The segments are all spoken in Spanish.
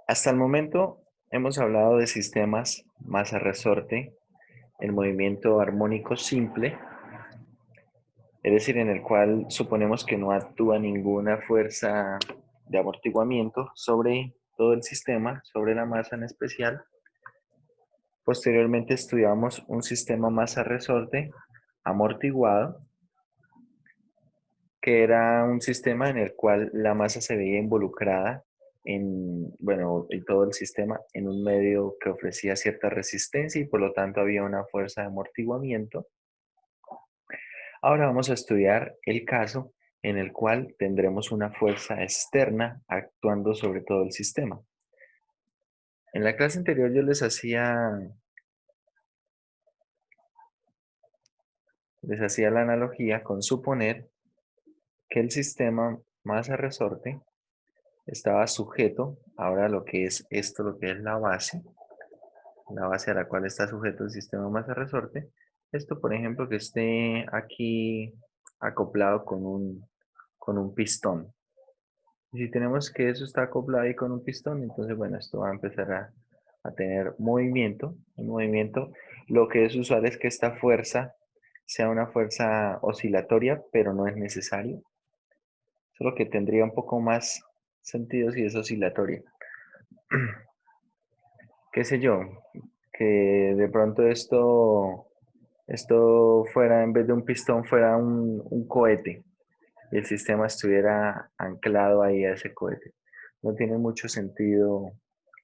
Hasta el momento hemos hablado de sistemas masa-resorte en movimiento armónico simple, es decir, en el cual suponemos que no actúa ninguna fuerza de amortiguamiento sobre todo el sistema, sobre la masa en especial. Posteriormente estudiamos un sistema masa-resorte amortiguado, que era un sistema en el cual la masa se veía involucrada y todo el sistema en un medio que ofrecía cierta resistencia y por lo tanto había una fuerza de amortiguamiento. Ahora vamos a estudiar el caso en el cual tendremos una fuerza externa actuando sobre todo el sistema. En la clase anterior yo les hacía la analogía con suponer que el sistema masa-resorte estaba sujeto ahora a lo que es esto, lo que es la base a la cual está sujeto el sistema masa-resorte. Esto, por ejemplo, que esté aquí acoplado con un pistón. Y si tenemos que eso está acoplado ahí con un pistón, entonces, bueno, esto va a empezar a tener movimiento. Un movimiento, lo que es usual es que esta fuerza sea una fuerza oscilatoria, pero no es necesario. Solo que tendría un poco más sentido si es oscilatoria. Qué sé yo, que de pronto esto fuera, en vez de un pistón, fuera un cohete y el sistema estuviera anclado ahí a ese cohete. No tiene mucho sentido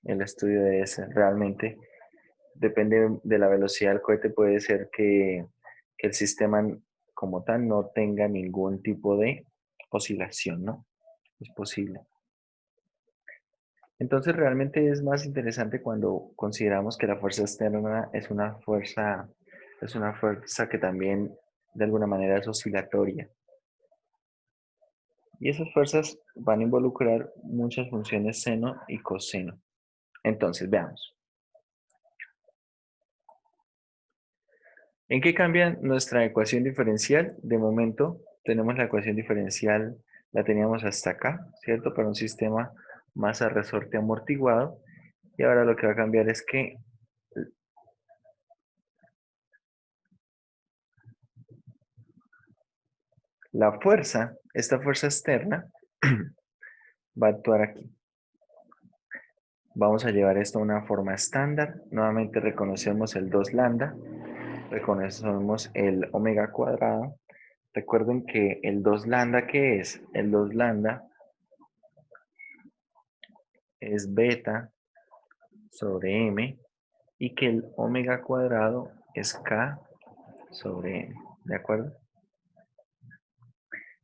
el estudio de ese. Realmente depende de la velocidad del cohete, puede ser que el sistema como tal no tenga ningún tipo de oscilación, ¿no? Es posible. Entonces realmente es más interesante cuando consideramos que la fuerza externa es una fuerza que también de alguna manera es oscilatoria. Y esas fuerzas van a involucrar muchas funciones seno y coseno. Entonces, veamos. ¿En qué cambia nuestra ecuación diferencial? De momento tenemos la ecuación diferencial, la teníamos hasta acá, ¿cierto? Para un sistema masa-resorte amortiguado. Y ahora lo que va a cambiar es que la fuerza, esta fuerza externa, va a actuar aquí. Vamos a llevar esto a una forma estándar. Nuevamente reconocemos el 2 lambda, reconocemos el omega cuadrado. Recuerden que el 2 lambda, ¿qué es? El 2 lambda es beta sobre m y que el omega cuadrado es k sobre m. ¿De acuerdo?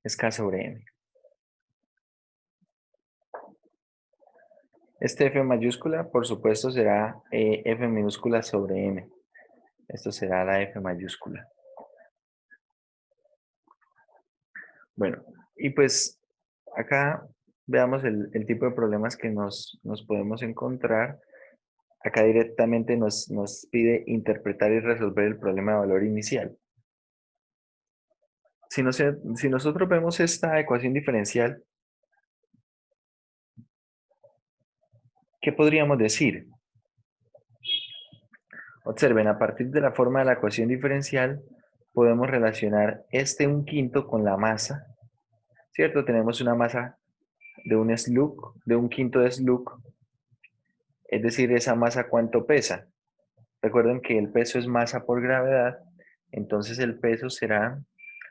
Es k sobre m. Este f mayúscula, por supuesto, será f minúscula sobre m. Esto será la f mayúscula. Bueno, y pues acá veamos el tipo de problemas que nos podemos encontrar. Acá directamente nos pide interpretar y resolver el problema de valor inicial. Si nosotros vemos esta ecuación diferencial, ¿qué podríamos decir? Observen, a partir de la forma de la ecuación diferencial, podemos relacionar este 1/5 con la masa, ¿cierto? Tenemos una masa de un slug, de 1/5 de slug, es decir, esa masa ¿cuánto pesa? Recuerden que el peso es masa por gravedad, entonces el peso será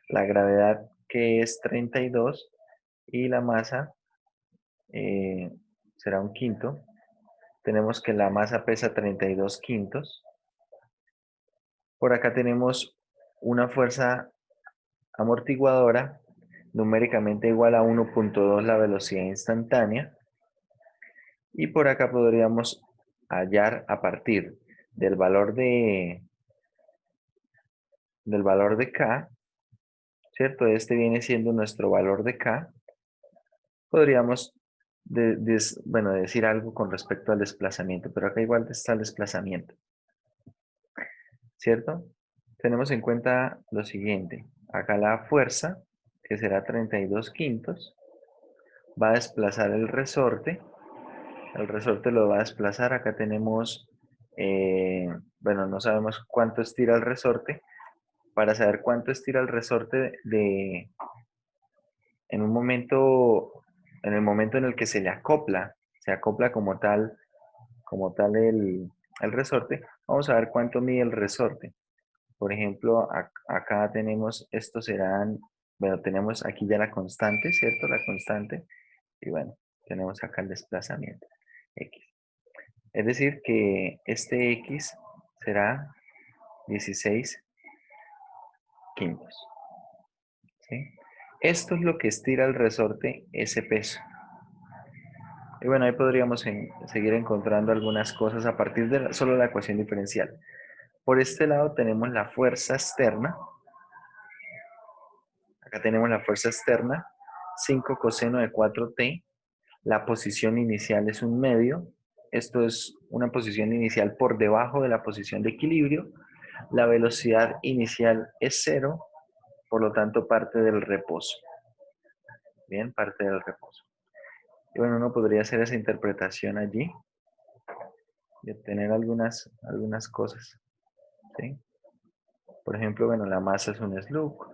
la gravedad que es 32 y la masa eh, será 1/5. Tenemos que la masa pesa 32 quintos. Por acá tenemos una fuerza amortiguadora numéricamente igual a 1.2 la velocidad instantánea. Y por acá podríamos hallar a partir del valor de K, ¿cierto? Este viene siendo nuestro valor de K. Podríamos decir algo con respecto al desplazamiento, pero acá igual está el desplazamiento, ¿cierto? Tenemos en cuenta lo siguiente. Acá la fuerza, que será 32 quintos, va a desplazar el resorte El resorte lo va a desplazar. Acá tenemos, bueno, no sabemos cuánto estira el resorte. Para saber cuánto estira el resorte en un momento, en el momento en el que se acopla como tal el resorte, vamos a ver cuánto mide el resorte. Por ejemplo, acá tenemos, estos serán, bueno, tenemos aquí ya la constante, ¿cierto? La constante. Y bueno, tenemos acá el desplazamiento, X. Es decir, que este X será 16 quintos. ¿Sí? Esto es lo que estira el resorte, ese peso. Y bueno, ahí podríamos seguir encontrando algunas cosas a partir de solo la ecuación diferencial. Por este lado tenemos la fuerza externa. Acá tenemos la fuerza externa, 5 coseno de 4t. La posición inicial es un medio. Esto es una posición inicial por debajo de la posición de equilibrio. La velocidad inicial es 0, por lo tanto parte del reposo. Bien, parte del reposo. Y bueno, uno podría hacer esa interpretación allí y obtener algunas cosas. ¿Sí? Por ejemplo, bueno, la masa es un slug,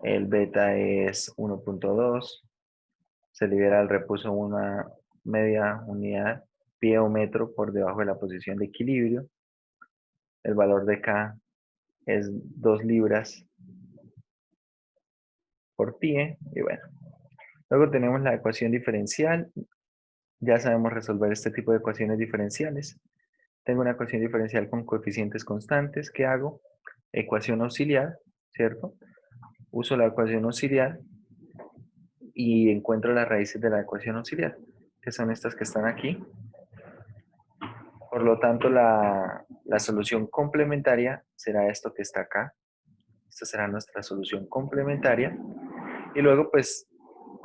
el beta es 1.2, se libera al reposo una media unidad, pie o metro por debajo de la posición de equilibrio. El valor de K es 2 libras por pie. Y bueno, luego tenemos la ecuación diferencial. Ya sabemos resolver este tipo de ecuaciones diferenciales. Tengo una ecuación diferencial con coeficientes constantes. ¿Qué hago? Ecuación auxiliar, ¿cierto? Uso la ecuación auxiliar y encuentro las raíces de la ecuación auxiliar, que son estas que están aquí. Por lo tanto, la solución complementaria será esto que está acá. Esta será nuestra solución complementaria. Y luego, pues,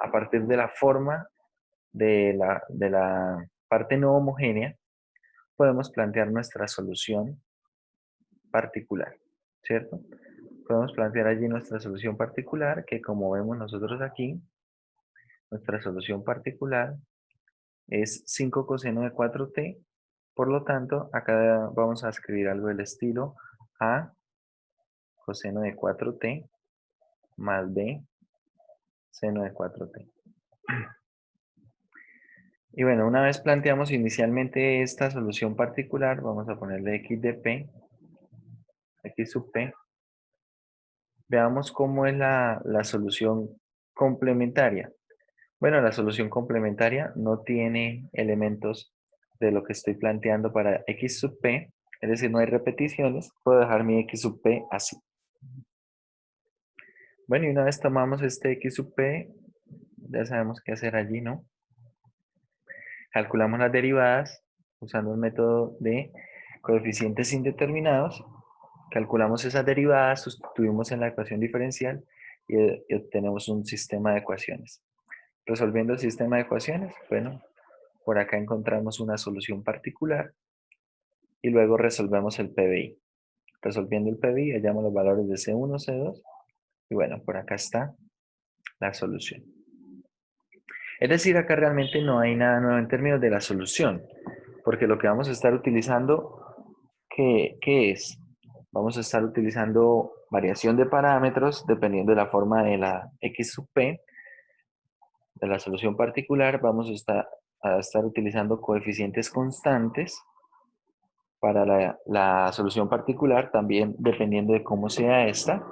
a partir de la forma de la parte no homogénea, podemos plantear nuestra solución particular, ¿cierto? Podemos plantear allí nuestra solución particular, que como vemos nosotros aquí, nuestra solución particular es 5 coseno de 4t. Por lo tanto, acá vamos a escribir algo del estilo a coseno de 4t más b seno de 4t. Y bueno, una vez planteamos inicialmente esta solución particular, vamos a ponerle x de p, x sub p. Veamos cómo es la solución complementaria. Bueno, la solución complementaria no tiene elementos de lo que estoy planteando para x sub p, es decir, no hay repeticiones. Puedo dejar mi x sub p así. Bueno, y una vez tomamos este x sub p, ya sabemos qué hacer allí, ¿no? Calculamos las derivadas usando el método de coeficientes indeterminados. Calculamos esas derivadas, sustituimos en la ecuación diferencial y obtenemos un sistema de ecuaciones. Resolviendo el sistema de ecuaciones, bueno, por acá encontramos una solución particular y luego resolvemos el PBI. Resolviendo el PBI, hallamos los valores de C1, C2 y bueno, por acá está la solución. Es decir, acá realmente no hay nada nuevo en términos de la solución, porque lo que vamos a estar utilizando, ¿qué es? Vamos a estar utilizando variación de parámetros dependiendo de la forma de la x sub p, de la solución particular. Vamos a estar utilizando coeficientes constantes para la solución particular, también dependiendo de cómo sea esta.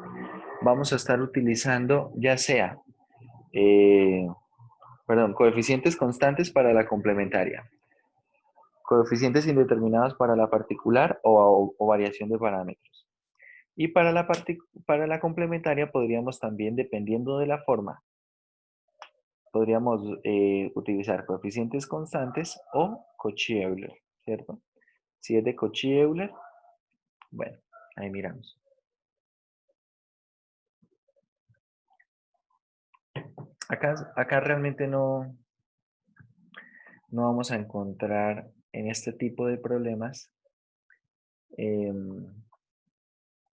Vamos a estar utilizando ya sea, eh, coeficientes constantes para la complementaria, coeficientes indeterminados para la particular o variación de parámetros. Y para la complementaria podríamos también, dependiendo de la forma, podríamos utilizar coeficientes constantes o Cauchy-Euler, ¿cierto? Si es de Cauchy-Euler, bueno, ahí miramos. Acá realmente no vamos a encontrar en este tipo de problemas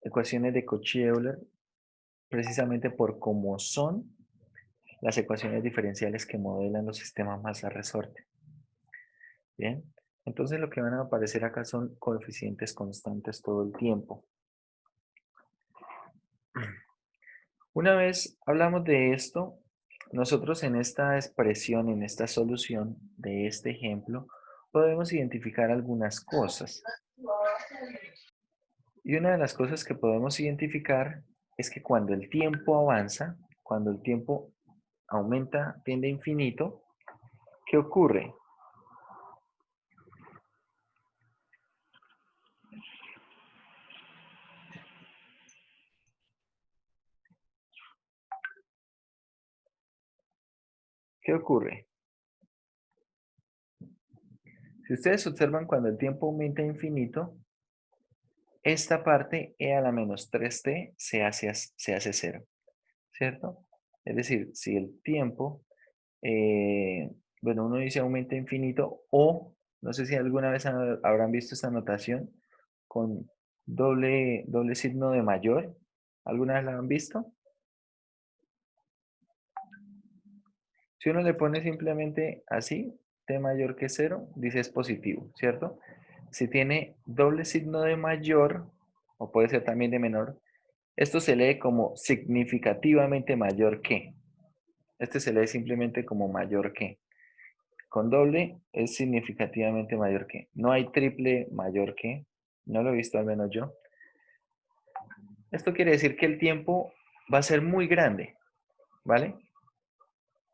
ecuaciones de Cauchy-Euler, precisamente por cómo son las ecuaciones diferenciales que modelan los sistemas masa-resorte. Bien, entonces lo que van a aparecer acá son coeficientes constantes todo el tiempo. Una vez hablamos de esto, nosotros en esta expresión, en esta solución de este ejemplo, podemos identificar algunas cosas. Y una de las cosas que podemos identificar es que cuando el tiempo avanza, cuando el tiempo aumenta, tiende a infinito, ¿qué ocurre? ¿Qué ocurre? Si ustedes observan cuando el tiempo aumenta a infinito, esta parte e a la menos 3t se hace cero, ¿cierto? Es decir, si el tiempo, bueno, uno dice aumenta a infinito o, no sé si alguna vez habrán visto esta notación con doble signo de mayor. ¿Alguna vez la han visto? Si uno le pone simplemente así, t mayor que cero, dice es positivo, ¿cierto? Si tiene doble signo de mayor, o puede ser también de menor, esto se lee como significativamente mayor que. Este se lee simplemente como mayor que. Con doble es significativamente mayor que. No hay triple mayor que. No lo he visto al menos yo. Esto quiere decir que el tiempo va a ser muy grande, ¿vale?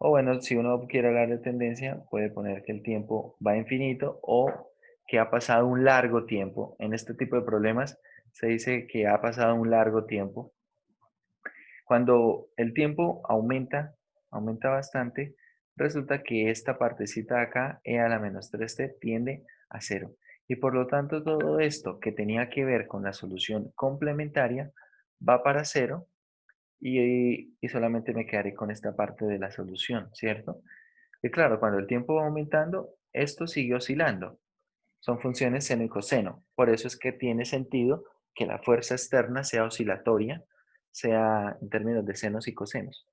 O bueno, si uno quiere hablar de tendencia, puede poner que el tiempo va infinito o que ha pasado un largo tiempo. En este tipo de problemas se dice que ha pasado un largo tiempo. Cuando el tiempo aumenta bastante, resulta que esta partecita de acá, e a la menos 3t, tiende a cero. Y por lo tanto, todo esto que tenía que ver con la solución complementaria va para cero y solamente me quedaré con esta parte de la solución, ¿cierto? Y claro, cuando el tiempo va aumentando, esto sigue oscilando. Son funciones seno y coseno. Por eso es que tiene sentido que la fuerza externa sea oscilatoria, sea en términos de senos y cosenos.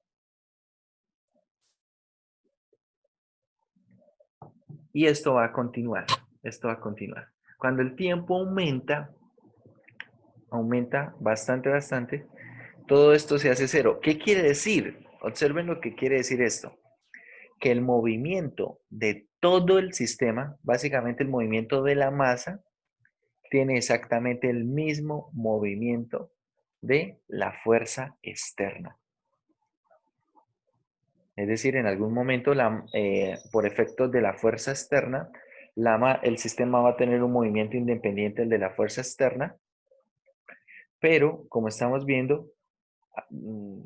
Y esto va a continuar, esto va a continuar. Cuando el tiempo aumenta bastante, todo esto se hace cero. ¿Qué quiere decir? Observen lo que quiere decir esto. Que el movimiento de todo el sistema, básicamente el movimiento de la masa, tiene exactamente el mismo movimiento de la fuerza externa. Es decir, en algún momento, por efectos de la fuerza externa, el sistema va a tener un movimiento independiente del de la fuerza externa, pero como estamos viendo, mm,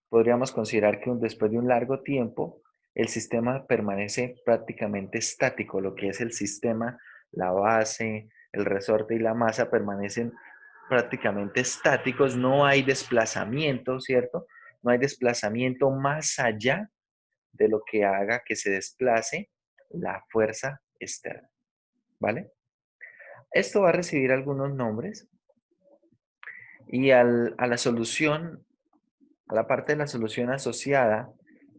podríamos considerar que después de un largo tiempo, el sistema permanece prácticamente estático, lo que es el sistema, la base, el resorte y la masa permanecen prácticamente estáticos, no hay desplazamiento, ¿cierto? No hay desplazamiento más allá de lo que haga que se desplace la fuerza externa, ¿vale? Esto va a recibir algunos nombres y a la solución, a la parte de la solución asociada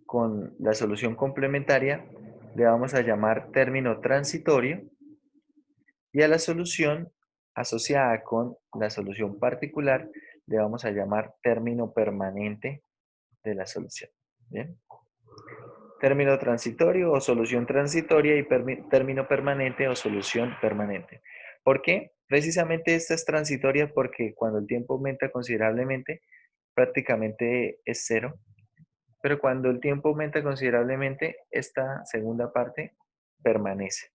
con la solución complementaria, le vamos a llamar término transitorio y a la solución asociada con la solución particular le vamos a llamar término permanente de la solución. ¿Bien? Término transitorio o solución transitoria y término permanente o solución permanente. ¿Por qué? Precisamente esta es transitoria porque cuando el tiempo aumenta considerablemente, prácticamente es cero, pero cuando el tiempo aumenta considerablemente, esta segunda parte permanece.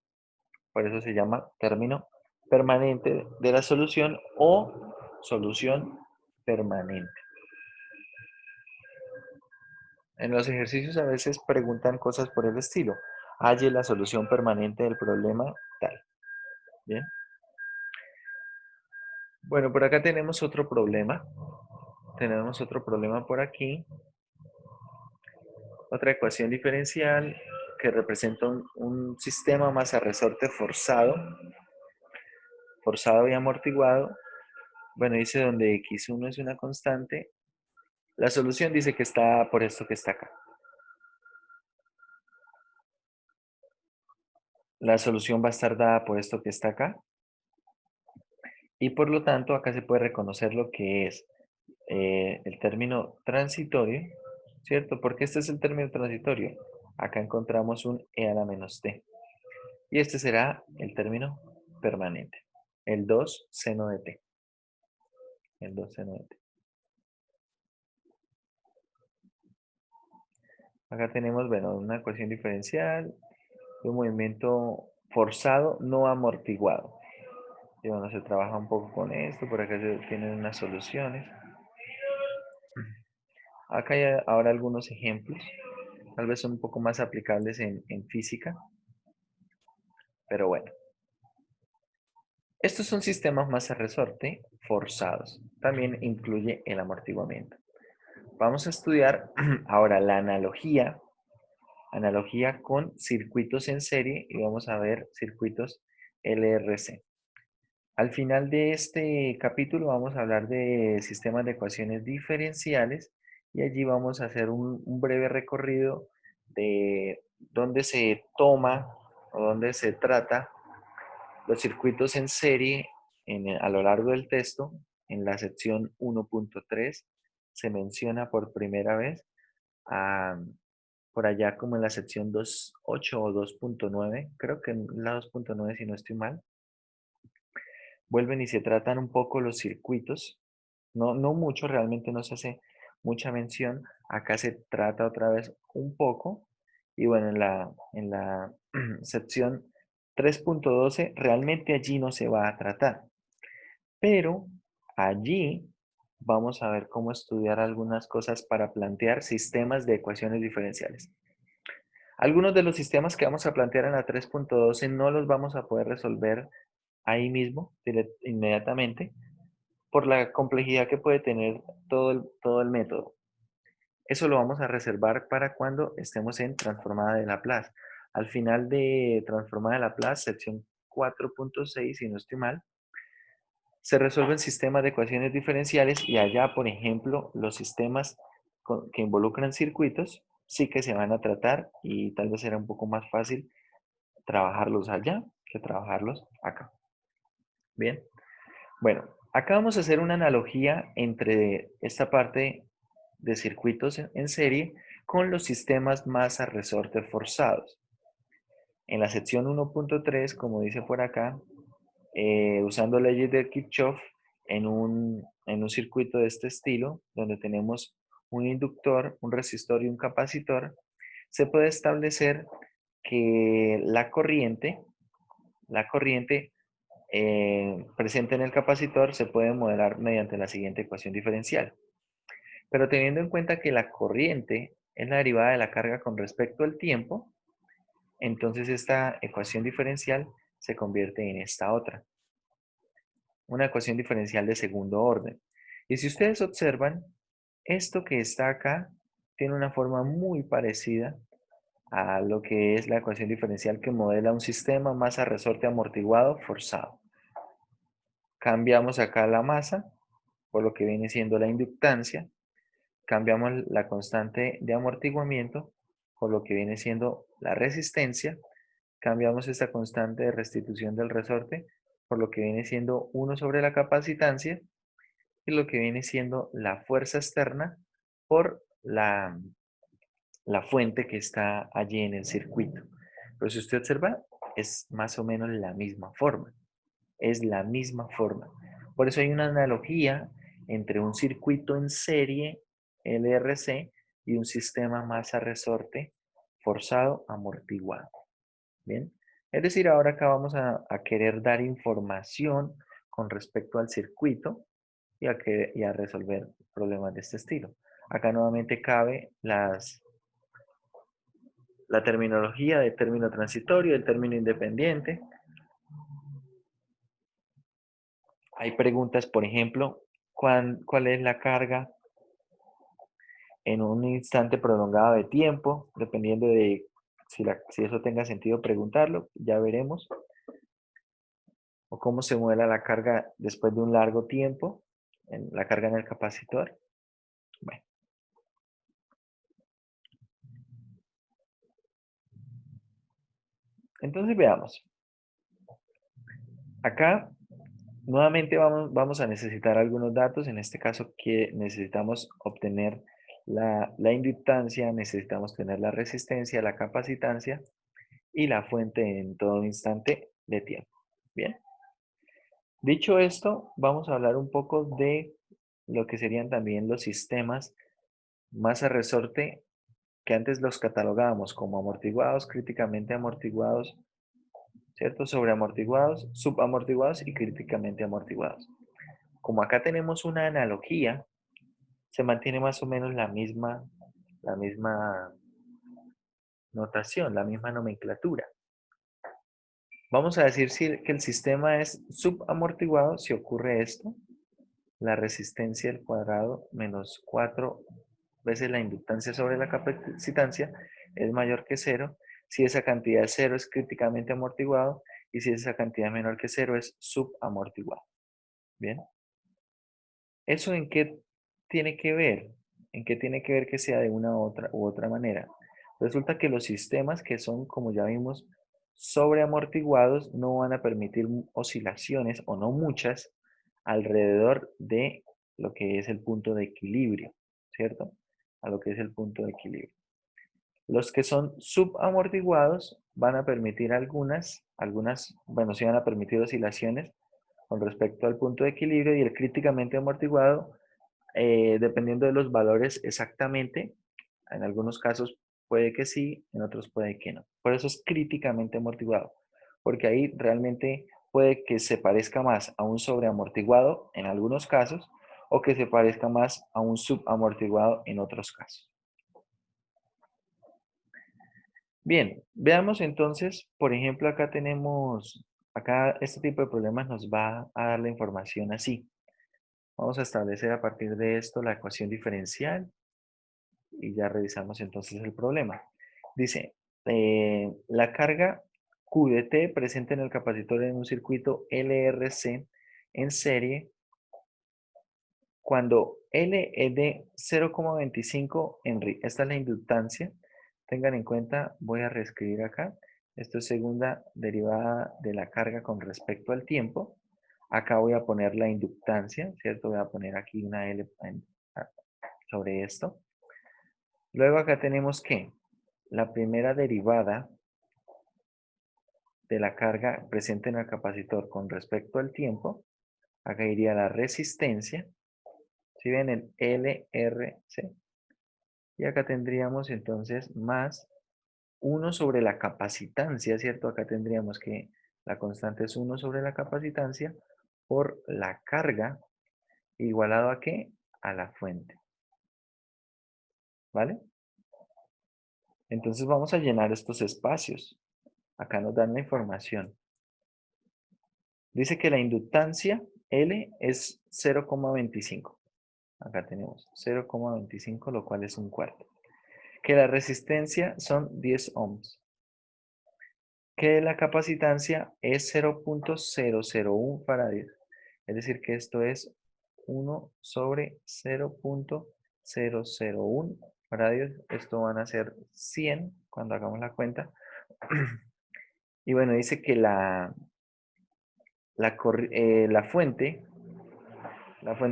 Por eso se llama término permanente de la solución o solución permanente. En los ejercicios a veces preguntan cosas por el estilo. Halle la solución permanente del problema tal. Bien. Bueno, por acá tenemos otro problema. Tenemos otro problema por aquí. Otra ecuación diferencial que representa un sistema masa resorte forzado y amortiguado. Bueno, dice donde x1 es una constante. La solución dice que está por esto que está acá. la solución va a estar dada por esto que está acá. Y por lo tanto, acá se puede reconocer lo que es el término transitorio, ¿cierto? Porque este es el término transitorio. Acá encontramos un e a la menos t. Y este será el término permanente. El 2 seno de t. El 2 seno de t. Acá tenemos, bueno, una ecuación diferencial de un movimiento forzado no amortiguado. Y bueno, se trabaja un poco con esto. Por acá se tienen unas soluciones. Acá hay ahora algunos ejemplos. Tal vez son un poco más aplicables en física. Pero bueno. Estos son sistemas masa resorte forzados. También incluye el amortiguamiento. Vamos a estudiar ahora la analogía con circuitos en serie y vamos a ver circuitos LRC. Al final de este capítulo vamos a hablar de sistemas de ecuaciones diferenciales y allí vamos a hacer un breve recorrido de dónde se toma o dónde se trata los circuitos en serie a lo largo del texto. En la sección 1.3 se menciona por primera vez, ah, por allá como en la sección 2.8 o 2.9, creo que en la 2.9 si no estoy mal, vuelven y se tratan un poco los circuitos, no mucho, realmente no se hace mucha mención, acá se trata otra vez un poco, y bueno, en la sección 3.12 realmente allí no se va a tratar, pero allí vamos a ver cómo estudiar algunas cosas para plantear sistemas de ecuaciones diferenciales. Algunos de los sistemas que vamos a plantear en la 3.12 no los vamos a poder resolver ahí mismo, inmediatamente, por la complejidad que puede tener todo el método. Eso lo vamos a reservar para cuando estemos en transformada de Laplace. Al final de transformada de Laplace, sección 4.6, si no estoy mal, se resuelven sistemas de ecuaciones diferenciales y allá, por ejemplo, los sistemas que involucran circuitos sí que se van a tratar y tal vez será un poco más fácil trabajarlos allá que trabajarlos acá. Bien, bueno, acá vamos a hacer una analogía entre esta parte de circuitos en serie con los sistemas masa resorte forzados. En la sección 1.3, como dice por acá, usando leyes de Kirchhoff en un circuito de este estilo, donde tenemos un inductor, un resistor y un capacitor, se puede establecer que la corriente presente en el capacitor se puede modelar mediante la siguiente ecuación diferencial. Pero teniendo en cuenta que la corriente es la derivada de la carga con respecto al tiempo, entonces esta ecuación diferencial se convierte en esta otra, una ecuación diferencial de segundo orden. Y si ustedes observan, esto que está acá tiene una forma muy parecida a lo que es la ecuación diferencial que modela un sistema masa resorte amortiguado forzado. Cambiamos acá la masa por lo que viene siendo la inductancia, cambiamos la constante de amortiguamiento por lo que viene siendo la resistencia, cambiamos esta constante de restitución del resorte por lo que viene siendo 1 sobre la capacitancia y lo que viene siendo la fuerza externa por la fuente que está allí en el circuito. Pero si usted observa, es más o menos la misma forma. Es la misma forma. Por eso hay una analogía entre un circuito en serie LRC y un sistema masa resorte forzado amortiguado. Bien. Es decir, ahora acá vamos a querer dar información con respecto al circuito y a resolver problemas de este estilo. Acá nuevamente cabe la terminología del término transitorio, del término independiente. Hay preguntas, por ejemplo, ¿cuál es la carga en un instante prolongado de tiempo? Dependiendo de si eso tenga sentido preguntarlo, ya veremos. O cómo se mueve la carga después de un largo tiempo, la carga en el capacitor. Bueno, Entonces veamos. Acá nuevamente vamos a necesitar algunos datos. En este caso que necesitamos obtener la inductancia, necesitamos tener la resistencia, la capacitancia y la fuente en todo instante de tiempo. Bien. Dicho esto, vamos a hablar un poco de lo que serían también los sistemas más a resorte que antes los catalogábamos como amortiguados, críticamente amortiguados, ¿cierto? Sobreamortiguados, subamortiguados y críticamente amortiguados. Como acá tenemos una analogía, se mantiene más o menos la misma notación, la misma nomenclatura. Vamos a decir que el sistema es subamortiguado si ocurre esto. La resistencia al cuadrado menos 4 veces la inductancia sobre la capacitancia es mayor que cero. Si esa cantidad de cero es críticamente amortiguado y si esa cantidad es menor que cero es subamortiguado. Bien. ¿Eso en qué tiene que ver? ¿En qué tiene que ver que sea de una u otra manera? Resulta que los sistemas que son, como ya vimos, sobreamortiguados no van a permitir oscilaciones, o no muchas, alrededor de lo que es el punto de equilibrio, ¿cierto? A lo que es el punto de equilibrio. Los que son subamortiguados van a permitir bueno, sí van a permitir oscilaciones con respecto al punto de equilibrio, y el críticamente amortiguado, dependiendo de los valores exactamente, en algunos casos puede que sí, en otros puede que no. Por eso es críticamente amortiguado, porque ahí realmente puede que se parezca más a un sobreamortiguado en algunos casos, o que se parezca más a un subamortiguado en otros casos. Bien, veamos entonces, por ejemplo, acá este tipo de problemas nos va a dar la información así. Vamos a establecer a partir de esto la ecuación diferencial y ya revisamos entonces el problema. Dice, la carga Q de T presente en el capacitor en un circuito LRC en serie cuando L es de 0,25 Henry. Esta es la inductancia. Tengan en cuenta, voy a reescribir acá. Esto es segunda derivada de la carga con respecto al tiempo. Acá voy a poner la inductancia, ¿cierto? Voy a poner aquí una L sobre esto. Luego acá tenemos que la primera derivada de la carga presente en el capacitor con respecto al tiempo, acá iría la resistencia, si ven el LRC, y acá tendríamos entonces más 1 sobre la capacitancia, ¿cierto? Acá tendríamos que la constante es 1 sobre la capacitancia por la carga, igualado a ¿qué? A la fuente, ¿vale? Entonces vamos a llenar estos espacios. Acá nos dan la información. Dice que la inductancia L es 0,25. Acá tenemos 0,25, lo cual es un cuarto. Que la resistencia son 10 ohms. Que la capacitancia es 0,001 faradios. Es decir, que esto es 1 sobre 0,001 faradios. Esto van a ser 100 cuando hagamos la cuenta. Y bueno, dice que la fuente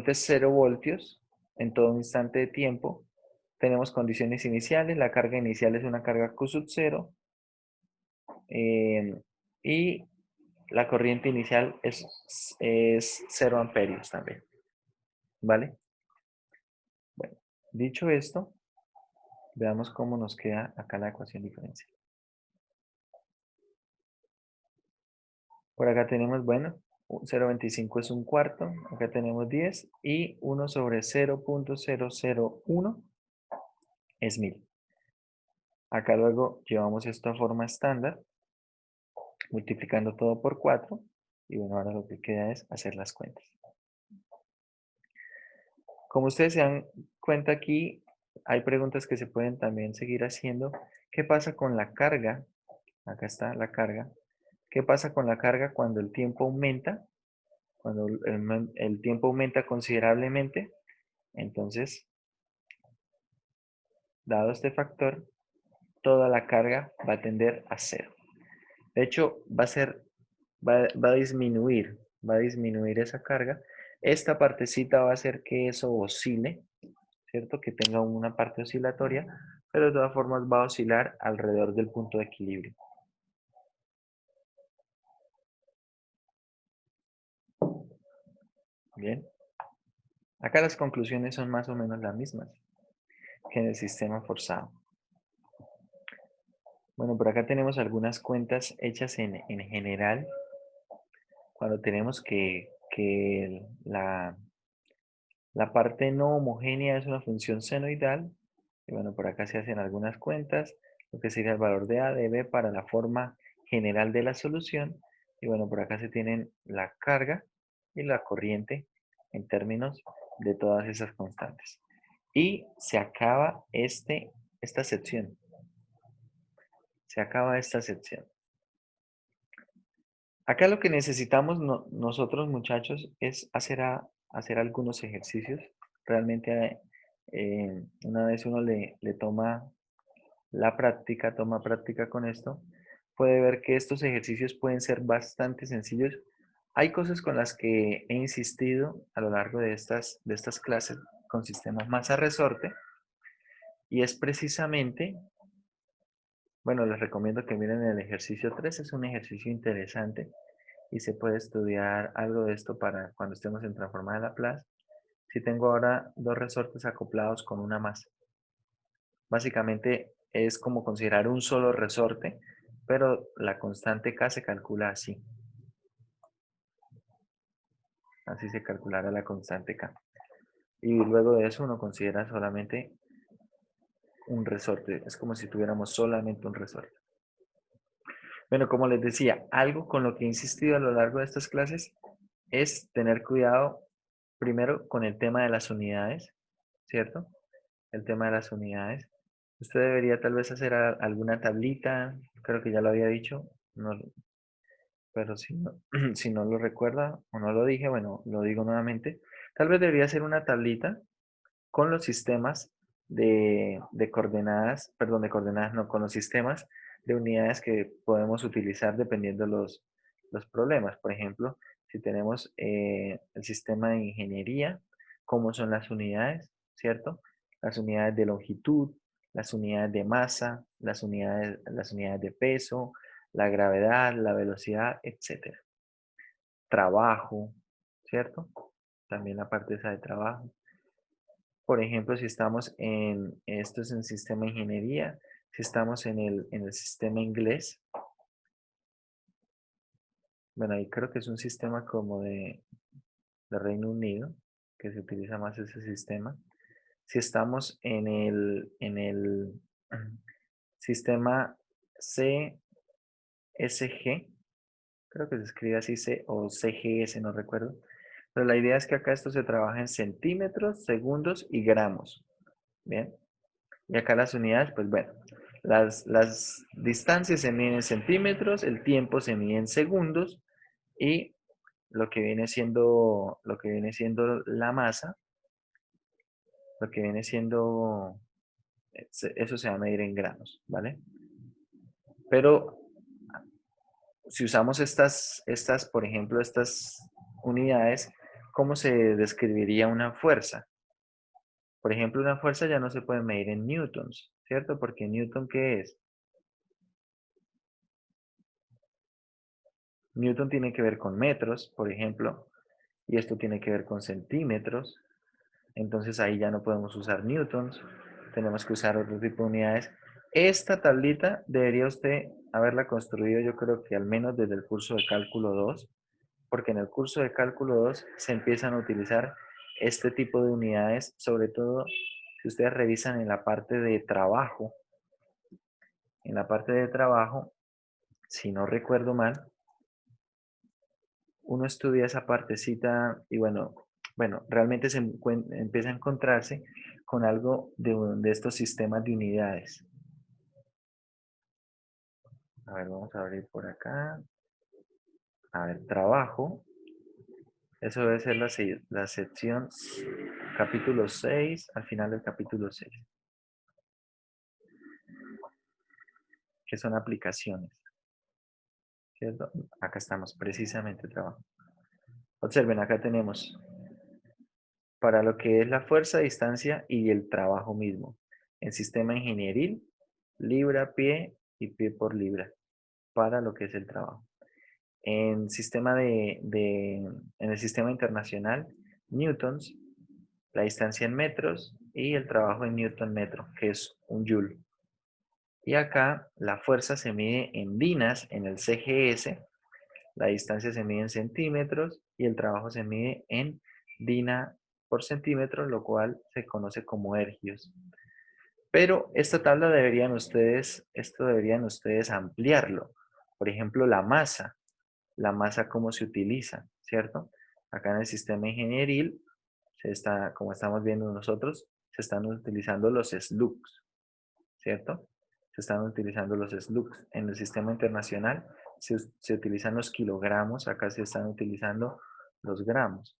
es 0 voltios en todo instante de tiempo. Tenemos condiciones iniciales. La carga inicial es una carga Q sub 0. Y la corriente inicial es 0 amperios también. ¿Vale? Bueno, dicho esto, veamos cómo nos queda acá la ecuación diferencial. Por acá tenemos, bueno, 0,25 es un cuarto. Acá tenemos 10 y 1 sobre 0,001 es 1000. Acá luego llevamos esto a forma estándar, multiplicando todo por 4. Y bueno, ahora lo que queda es hacer las cuentas. Como ustedes se dan cuenta aquí, hay preguntas que se pueden también seguir haciendo. ¿Qué pasa con la carga? Acá está la carga. ¿Qué pasa con la carga cuando el tiempo aumenta? Cuando el tiempo aumenta considerablemente, entonces, dado este factor, toda la carga va a tender a cero. De hecho, va a disminuir esa carga. Esta partecita va a hacer que eso oscile, ¿cierto? Que tenga una parte oscilatoria, pero de todas formas va a oscilar alrededor del punto de equilibrio. Bien. Acá las conclusiones son más o menos las mismas que en el sistema forzado. Bueno, por acá tenemos algunas cuentas hechas en general, cuando tenemos que la parte no homogénea es una función senoidal. Y bueno, por acá se hacen algunas cuentas, lo que sería el valor de A de B para la forma general de la solución. Y bueno, por acá se tienen la carga y la corriente en términos de todas esas constantes. Y se acaba esta sección. Se acaba esta sección. Acá lo que necesitamos nosotros, muchachos, es hacer algunos ejercicios. Realmente, una vez uno le toma la práctica, toma práctica con esto, puede ver que estos ejercicios pueden ser bastante sencillos. Hay cosas con las que he insistido a lo largo de estas clases con sistemas masa-resorte, y es precisamente, bueno, les recomiendo que miren el ejercicio 3, es un ejercicio interesante y se puede estudiar algo de esto para cuando estemos en transformada de Laplace. Si tengo ahora dos resortes acoplados con una masa. Básicamente es como considerar un solo resorte, pero la constante K se calcula así. Así se calculará la constante K. Y luego de eso uno considera solamente un resorte. Es como si tuviéramos solamente un resorte. Bueno, como les decía, algo con lo que he insistido a lo largo de estas clases es tener cuidado primero con el tema de las unidades, ¿cierto? El tema de las unidades. Usted debería tal vez hacer alguna tablita, creo que ya lo había dicho, no, pero si no, si no lo recuerda o no lo dije, bueno, lo digo nuevamente. Tal vez debería hacer una tablita con los sistemas de coordenadas, perdón, de coordenadas, no, con los sistemas de unidades que podemos utilizar dependiendo los problemas. Por ejemplo, si tenemos el sistema de ingeniería, cómo son las unidades, ¿cierto? Las unidades de longitud, las unidades de masa, las unidades de peso, la gravedad, la velocidad, etcétera. Trabajo, ¿cierto? También la parte esa de trabajo. Por ejemplo, si estamos esto es en sistema de ingeniería, si estamos en el sistema inglés, bueno, ahí creo que es un sistema como de Reino Unido, que se utiliza más ese sistema. Si estamos en el sistema CSG, creo que se escribe así C o CGS, no recuerdo. Pero la idea es que acá esto se trabaja en centímetros, segundos y gramos. Bien. Y acá las unidades, pues bueno, las distancias se miden en centímetros, el tiempo se mide en segundos y lo que viene siendo la masa, lo que viene siendo, eso se va a medir en gramos, ¿vale? Pero si usamos por ejemplo, estas unidades, ¿cómo se describiría una fuerza? Por ejemplo, una fuerza ya no se puede medir en newtons, ¿cierto? Porque newton, ¿qué es? Newton tiene que ver con metros, por ejemplo, y esto tiene que ver con centímetros. Entonces ahí ya no podemos usar newtons, tenemos que usar otro tipo de unidades. Esta tablita debería usted haberla construido, yo creo que al menos desde el curso de cálculo 2, porque en el curso de cálculo 2 se empiezan a utilizar este tipo de unidades, sobre todo si ustedes revisan en la parte de trabajo. En la parte de trabajo, si no recuerdo mal, uno estudia esa partecita y bueno, realmente empieza a encontrarse con algo de estos sistemas de unidades. A ver, vamos a abrir por acá. A ver, trabajo. Eso debe ser la sección capítulo 6, al final del capítulo 6, que son aplicaciones. ¿cierto? Acá estamos, precisamente trabajo. Observen, acá tenemos para lo que es la fuerza, distancia y el trabajo mismo. En sistema ingenieril, libra, pie y pie por libra, para lo que es el trabajo. En en el sistema internacional, newtons, la distancia en metros y el trabajo en newton metro, que es un joule. Y acá la fuerza se mide en dinas, en el CGS, la distancia se mide en centímetros y el trabajo se mide en dina por centímetro, lo cual se conoce como ergios. Pero esta tabla esto deberían ustedes ampliarlo. Por ejemplo, la masa cómo se utiliza, ¿cierto? Acá en el sistema ingenieril, como estamos viendo nosotros, se están utilizando los slugs, ¿cierto? Se están utilizando los slugs. En el sistema internacional se utilizan los kilogramos, acá se están utilizando los gramos.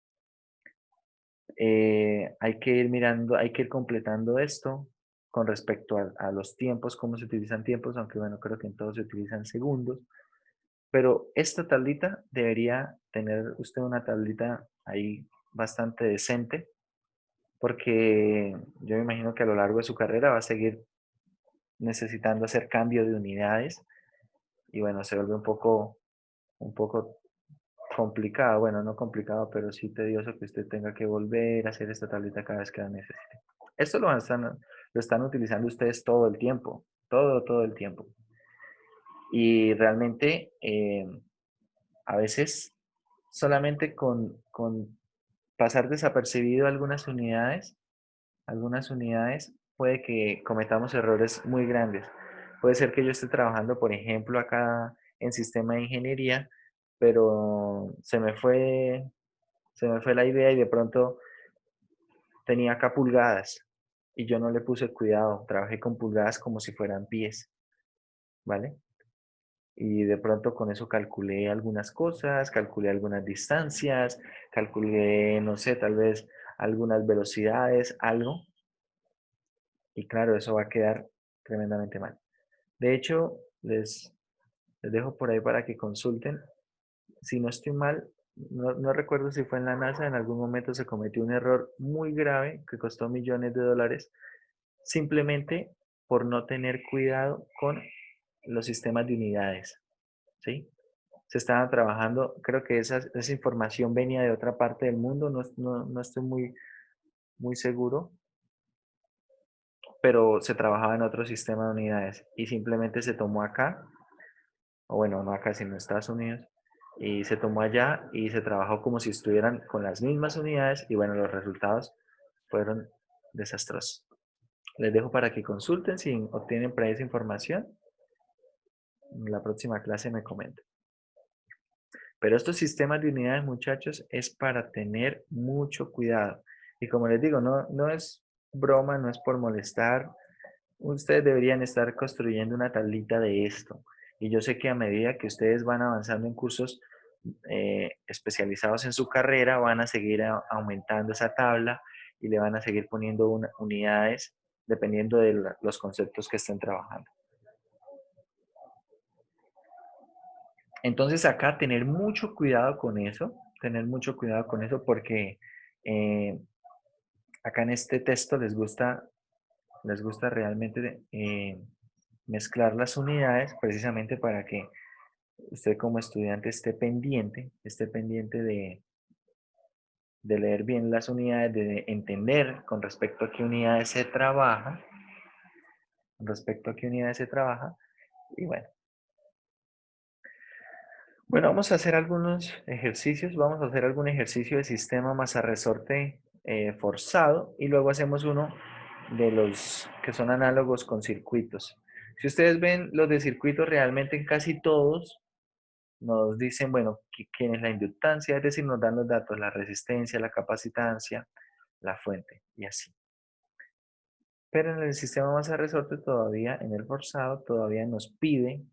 Hay que ir mirando, hay que ir completando esto con respecto a los tiempos, cómo se utilizan tiempos, aunque bueno, creo que en todos se utilizan segundos. Pero esta tablita debería tener usted una tablita ahí bastante decente, porque yo me imagino que a lo largo de su carrera va a seguir necesitando hacer cambio de unidades y bueno, se vuelve un poco complicado, bueno, no complicado, pero sí tedioso que usted tenga que volver a hacer esta tablita cada vez que la necesite. Esto lo están utilizando ustedes todo el tiempo, todo el tiempo. Y realmente a veces solamente con pasar desapercibido algunas unidades puede que cometamos errores muy grandes. Puede ser que yo esté trabajando, por ejemplo, acá en sistema de ingeniería, pero se me fue la idea y de pronto tenía acá pulgadas y yo no le puse cuidado. Trabajé con pulgadas como si fueran pies, ¿vale? Y de pronto con eso calculé algunas cosas, calculé algunas distancias, calculé, no sé, tal vez algunas velocidades, algo. Y claro, eso va a quedar tremendamente mal. De hecho, les dejo por ahí para que consulten. Si no estoy mal, no recuerdo si fue en la NASA, en algún momento se cometió un error muy grave que costó millones de dólares, simplemente por no tener cuidado con los sistemas de unidades, ¿sí? Se estaba trabajando, creo que esa información venía de otra parte del mundo, no estoy muy seguro, pero se trabajaba en otro sistema de unidades y simplemente se tomó acá, o bueno, no acá, sino en Estados Unidos, y se tomó allá y se trabajó como si estuvieran con las mismas unidades y bueno, los resultados fueron desastrosos. Les dejo para que consulten si obtienen por ahí esa información. En la próxima clase me comenten. Pero estos sistemas de unidades, muchachos, es para tener mucho cuidado. Y como les digo, no es broma, no es por molestar. Ustedes deberían estar construyendo una tablita de esto. Y yo sé que a medida que ustedes van avanzando en cursos especializados en su carrera, van a seguir aumentando esa tabla y le van a seguir poniendo unidades dependiendo de los conceptos que estén trabajando. Entonces acá tener mucho cuidado con eso porque eh, acá en este texto les gusta realmente mezclar las unidades precisamente para que usted como estudiante esté pendiente de leer bien las unidades, de entender con respecto a qué unidades se trabaja, con respecto a qué unidades se trabaja, y bueno. Bueno, vamos a hacer algunos ejercicios. Vamos a hacer algún ejercicio de sistema masa resorte forzado y luego hacemos uno de los que son análogos con circuitos. Si ustedes ven los de circuitos, realmente en casi todos nos dicen, bueno, quién es la inductancia, es decir, nos dan los datos, la resistencia, la capacitancia, la fuente y así. Pero en el sistema masa resorte todavía, en el forzado, todavía nos pide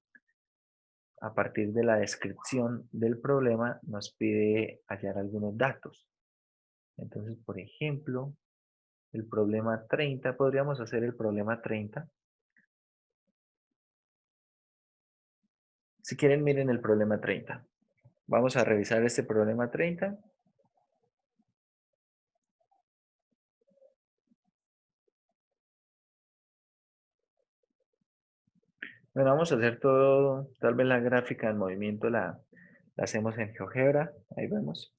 a partir de la descripción del problema, nos pide hallar algunos datos. Entonces, por ejemplo, el problema 30, podríamos hacer el problema 30. Si quieren, miren el problema 30. Vamos a revisar este problema 30. Bueno, vamos a hacer todo, tal vez la gráfica en movimiento la hacemos en GeoGebra, ahí vemos.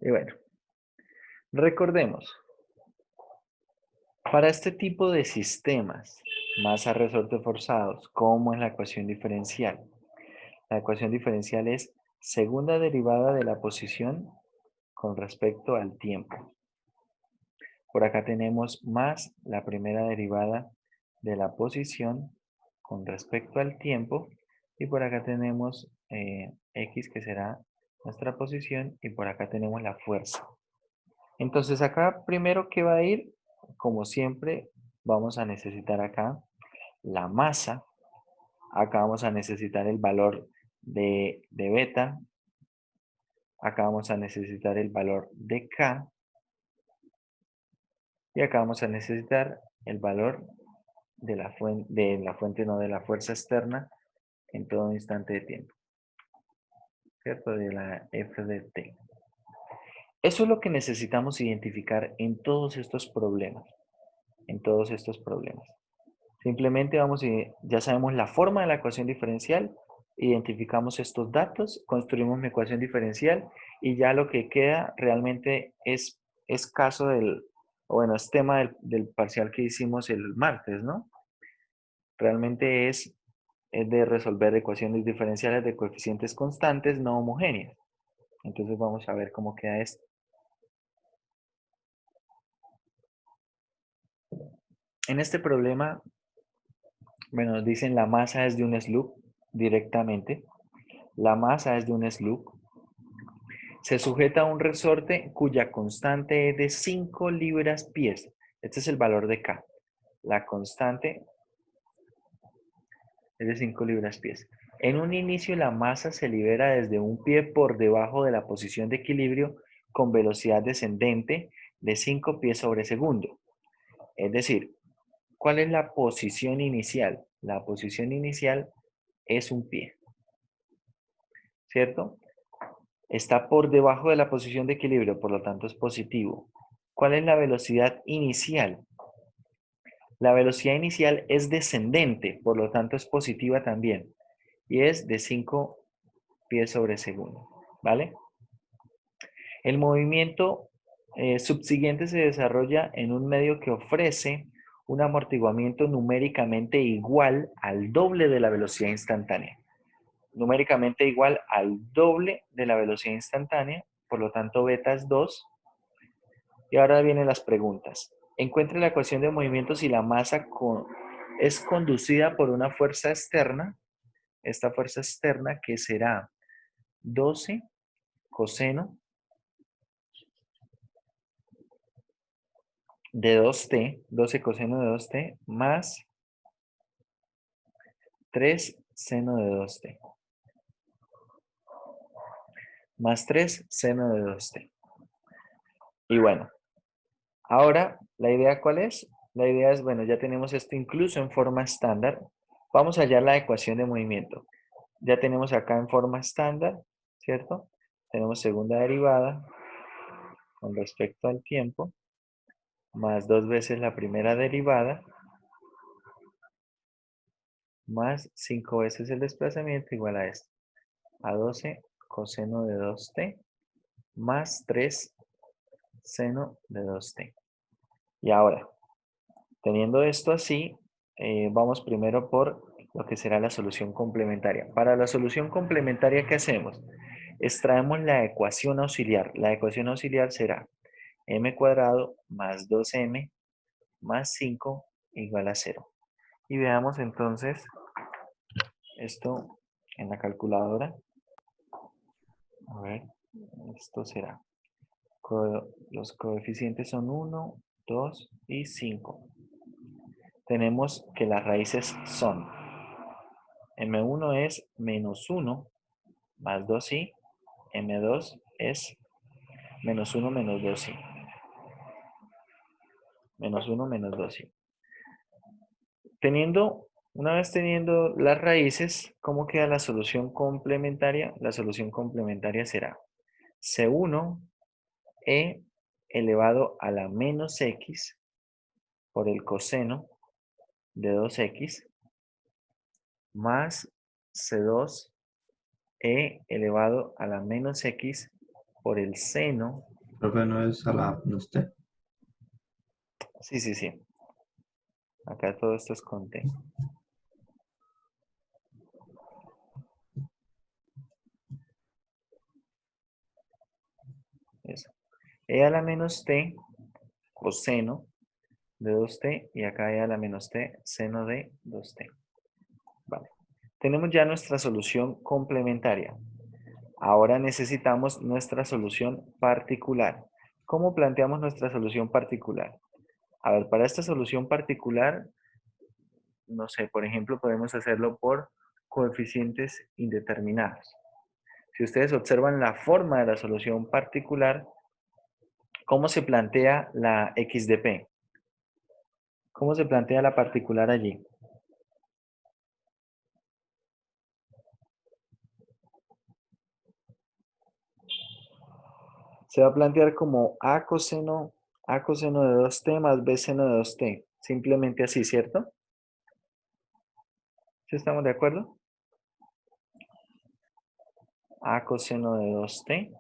Y bueno, recordemos, para este tipo de sistemas, masa-resorte forzados, como en la ecuación diferencial. La ecuación diferencial es segunda derivada de la posición con respecto al tiempo. Por acá tenemos más la primera derivada de la posición con respecto al tiempo. Y por acá tenemos x, que será nuestra posición, y por acá tenemos la fuerza. Entonces acá primero que va a ir, como siempre, vamos a necesitar acá la masa. Acá vamos a necesitar el valor de beta. Acá vamos a necesitar el valor de K. Y acá vamos a necesitar el valor no, de la fuerza externa en todo instante de tiempo, ¿cierto? De la F de T. Eso es lo que necesitamos identificar en todos estos problemas. En todos estos problemas. Simplemente ya sabemos la forma de la ecuación diferencial, identificamos estos datos, construimos mi ecuación diferencial y ya lo que queda realmente es caso o bueno, es tema del parcial que hicimos el martes, ¿no? Realmente es de resolver ecuaciones diferenciales de coeficientes constantes no homogéneas. Entonces vamos a ver cómo queda esto. En este problema, bueno, nos dicen la masa es de un slug directamente. La masa es de un slug. Se sujeta a un resorte cuya constante es de 5 libras-pies. Este es el valor de K. La constante es de 5 libras-pies. En un inicio, la masa se libera desde un pie por debajo de la posición de equilibrio con velocidad descendente de 5 pies sobre segundo. Es decir, ¿cuál es la posición inicial? La posición inicial es un pie, ¿cierto? Está por debajo de la posición de equilibrio, por lo tanto es positivo. ¿Cuál es la velocidad inicial? La velocidad inicial es descendente, por lo tanto es positiva también. Y es de 5 pies sobre segundo. ¿Vale? El movimiento subsiguiente se desarrolla en un medio que ofrece un amortiguamiento numéricamente igual al doble de la velocidad instantánea. Numéricamente igual al doble de la velocidad instantánea, por lo tanto beta es 2. Y ahora vienen las preguntas. Encuentre la ecuación de movimiento si la masa es conducida por una fuerza externa. Esta fuerza externa que será 12 coseno de 2t, 12 coseno de 2t, más 3 seno de 2t, más 3 seno de 2t. Y bueno, ahora, ¿la idea cuál es? La idea es, bueno, ya tenemos esto incluso en forma estándar. Vamos a hallar la ecuación de movimiento. Ya tenemos acá en forma estándar, ¿cierto? Tenemos segunda derivada con respecto al tiempo, más 2 veces la primera derivada, más 5 veces el desplazamiento igual a esto. A 12 coseno de 2t, más 3 seno de 2t. Y ahora, teniendo esto así, vamos primero por lo que será la solución complementaria. Para la solución complementaria, ¿qué hacemos? Extraemos la ecuación auxiliar. La ecuación auxiliar será m cuadrado más 2m más 5 igual a 0. Y veamos entonces esto en la calculadora. A ver, esto será. Los coeficientes son 1, 2 y 5. tenemos que las raíces son, m1 es menos 1 más 2i, m2 es menos 1 menos 2i, menos 1 menos 2i. Una vez teniendo las raíces, ¿cómo queda la solución complementaria? La solución complementaria será C1 e elevado a la menos x por el coseno de 2x más C2 e elevado a la menos x por el seno. Profe, no es a la menos t. Sí, sí, sí. Acá todo esto es con t. Eso. E a la menos t coseno de 2t y acá e a la menos t seno de 2t. Vale. Tenemos ya nuestra solución complementaria. Ahora necesitamos nuestra solución particular. ¿Cómo planteamos nuestra solución particular? A ver, para esta solución particular, no sé, por ejemplo, podemos hacerlo por coeficientes indeterminados. Si ustedes observan la forma de la solución particular, ¿cómo se plantea la x de p? ¿Cómo se plantea la particular allí? Se va a plantear como a coseno de 2t más b seno de 2t. Simplemente así, ¿cierto? ¿Sí estamos de acuerdo? A coseno de 2t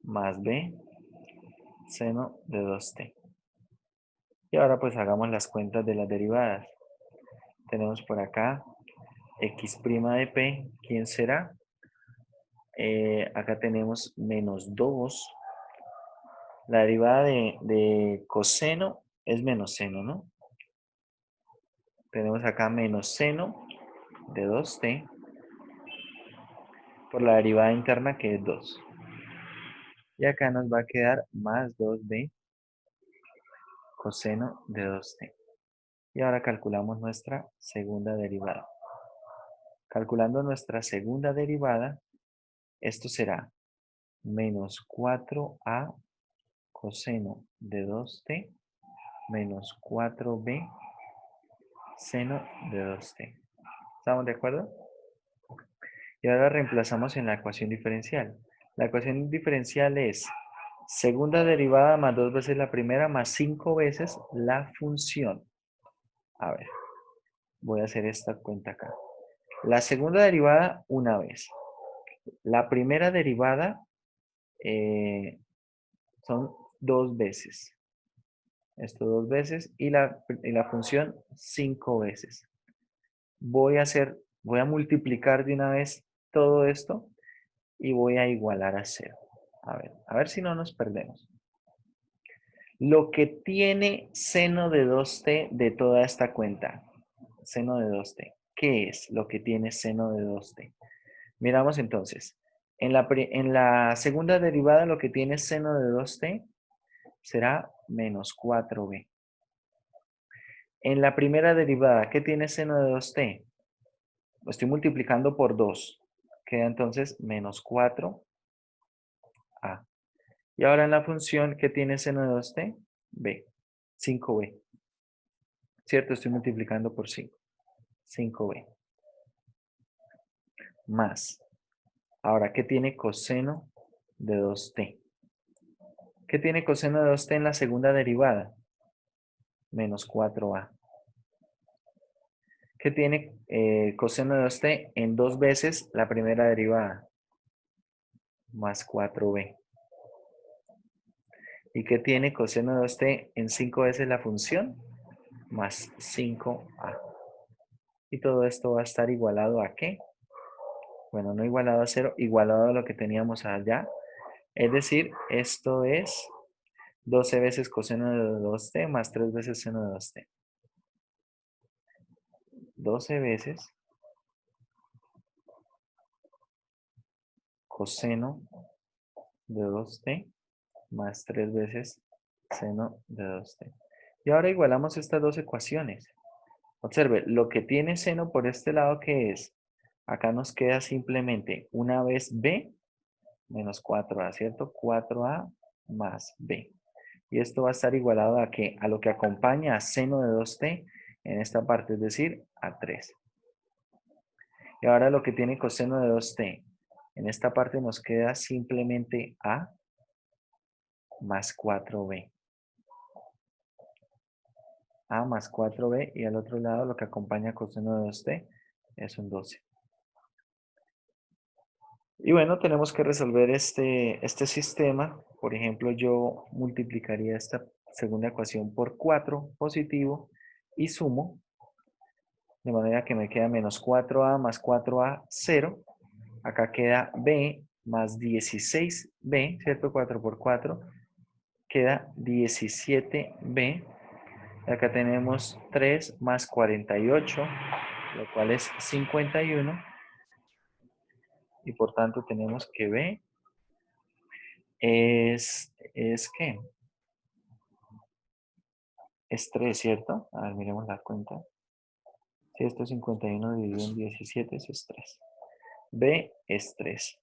más b seno de 2t. Y ahora pues hagamos las cuentas de las derivadas. Tenemos por acá x' de p. ¿Quién será? Acá tenemos menos 2. La derivada de coseno es menos seno, ¿no? Tenemos acá menos seno de 2t por la derivada interna que es 2. Y acá nos va a quedar más 2b coseno de 2t. Y ahora calculamos nuestra segunda derivada. Calculando nuestra segunda derivada, esto será menos 4a coseno de 2t menos 4b seno de 2t. ¿Estamos de acuerdo? Y ahora reemplazamos en la ecuación diferencial. La ecuación diferencial es segunda derivada más 2 veces la primera más 5 veces la función. A ver, voy a hacer esta cuenta acá. La segunda derivada una vez. La primera derivada son 2 veces. Esto 2 veces y la función 5 veces. Voy a multiplicar de una vez todo esto y voy a igualar a 0. A ver si no nos perdemos. Lo que tiene seno de 2t de toda esta cuenta. Seno de 2t. ¿Qué es lo que tiene seno de 2t? Miramos entonces. En la segunda derivada lo que tiene seno de 2t será menos 4b. En la primera derivada, ¿qué tiene seno de 2t? Lo estoy multiplicando por 2. Queda entonces menos 4a. Y ahora en la función, ¿qué tiene seno de 2t? b. 5b. ¿Cierto? Estoy multiplicando por 5. 5b. Más. Ahora, ¿qué tiene coseno de 2t? ¿Qué tiene coseno de 2t en la segunda derivada? Menos 4a. ¿Qué tiene coseno de 2t en 2 veces la primera derivada? Más 4b. ¿Y qué tiene coseno de 2t en 5 veces la función? Más 5a. Y todo esto va a estar igualado ¿a qué? Bueno, no igualado a 0, igualado a lo que teníamos allá. Es decir, esto es 12 veces coseno de 2t más 3 veces seno de 2t. 12 veces coseno de 2t más 3 veces seno de 2t. Y ahora igualamos estas dos ecuaciones. Observe, lo que tiene seno por este lado, ¿qué es? Acá nos queda simplemente una vez b menos 4a, ¿cierto? 4a más b. Y esto va a estar igualado a qué? A lo que acompaña a seno de 2t en esta parte, es decir, a 3. Y ahora lo que tiene coseno de 2t. En esta parte nos queda simplemente a más 4b. A más 4b y al otro lado lo que acompaña a coseno de 2t es un 12. Y bueno, tenemos que resolver este sistema. Por ejemplo, yo multiplicaría esta segunda ecuación por 4 positivo y sumo, de manera que me queda menos 4a más 4a, 0. Acá queda b más 16b, ¿cierto? 4 por 4, queda 17b. Acá tenemos 3 más 48, lo cual es 51. Y por tanto tenemos que b es ¿qué? Es 3, ¿cierto? A ver, miremos la cuenta. Si esto es 51 dividido en 17, eso es 3. B es 3.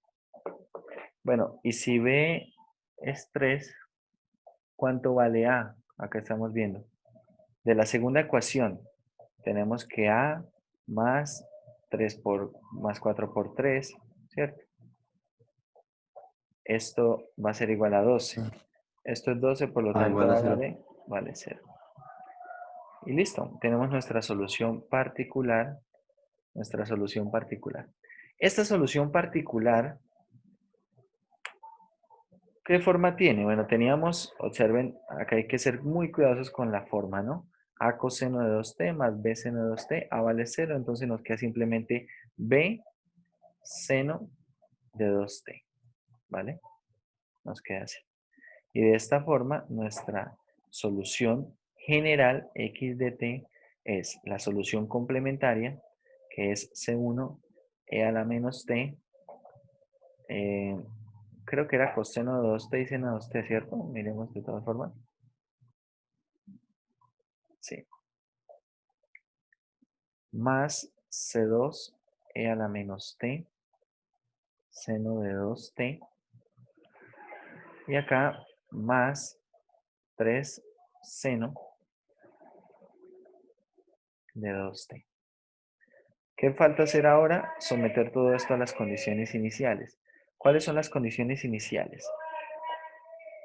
Bueno, y si B es 3, ¿cuánto vale A? Acá estamos viendo. De la segunda ecuación, tenemos que A más 4 por 3, ¿cierto? Esto va a ser igual a 12. Esto es 12, por lo A tanto igual a A 0. vale 0. Y listo, tenemos nuestra solución particular. Nuestra solución particular. Esta solución particular, ¿qué forma tiene? Bueno, teníamos, observen, acá hay que ser muy cuidadosos con la forma, ¿no? A coseno de 2t más b seno de 2t, a vale 0, entonces nos queda simplemente b seno de 2t, ¿vale? Nos queda así. Y de esta forma, nuestra solución general x de t es la solución complementaria, que es c1 e a la menos t. eh, Creo que era coseno de 2t y seno de 2t, ¿cierto? Miremos de todas formas. Sí. Más c2 e a la menos t, seno de 2t. Y acá más 3 seno de 2t. ¿Qué falta hacer ahora? Someter todo esto a las condiciones iniciales. ¿Cuáles son las condiciones iniciales?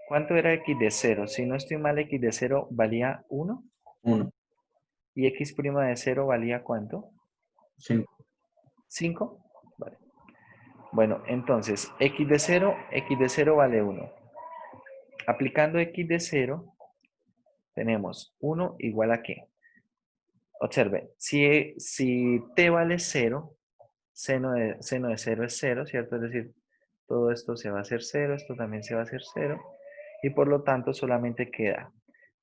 ¿Cuánto era x de 0? Si no estoy mal, x de 0 valía 1. 1, ¿Y x' de 0 valía cuánto? 5. 5. Vale. Bueno, entonces, x de 0 vale 1. Aplicando x de 0, tenemos 1 igual a ¿qué? Observe, si t vale 0, seno de 0 es 0, ¿cierto? Es decir, todo esto se va a hacer 0, esto también se va a hacer 0, y por lo tanto solamente queda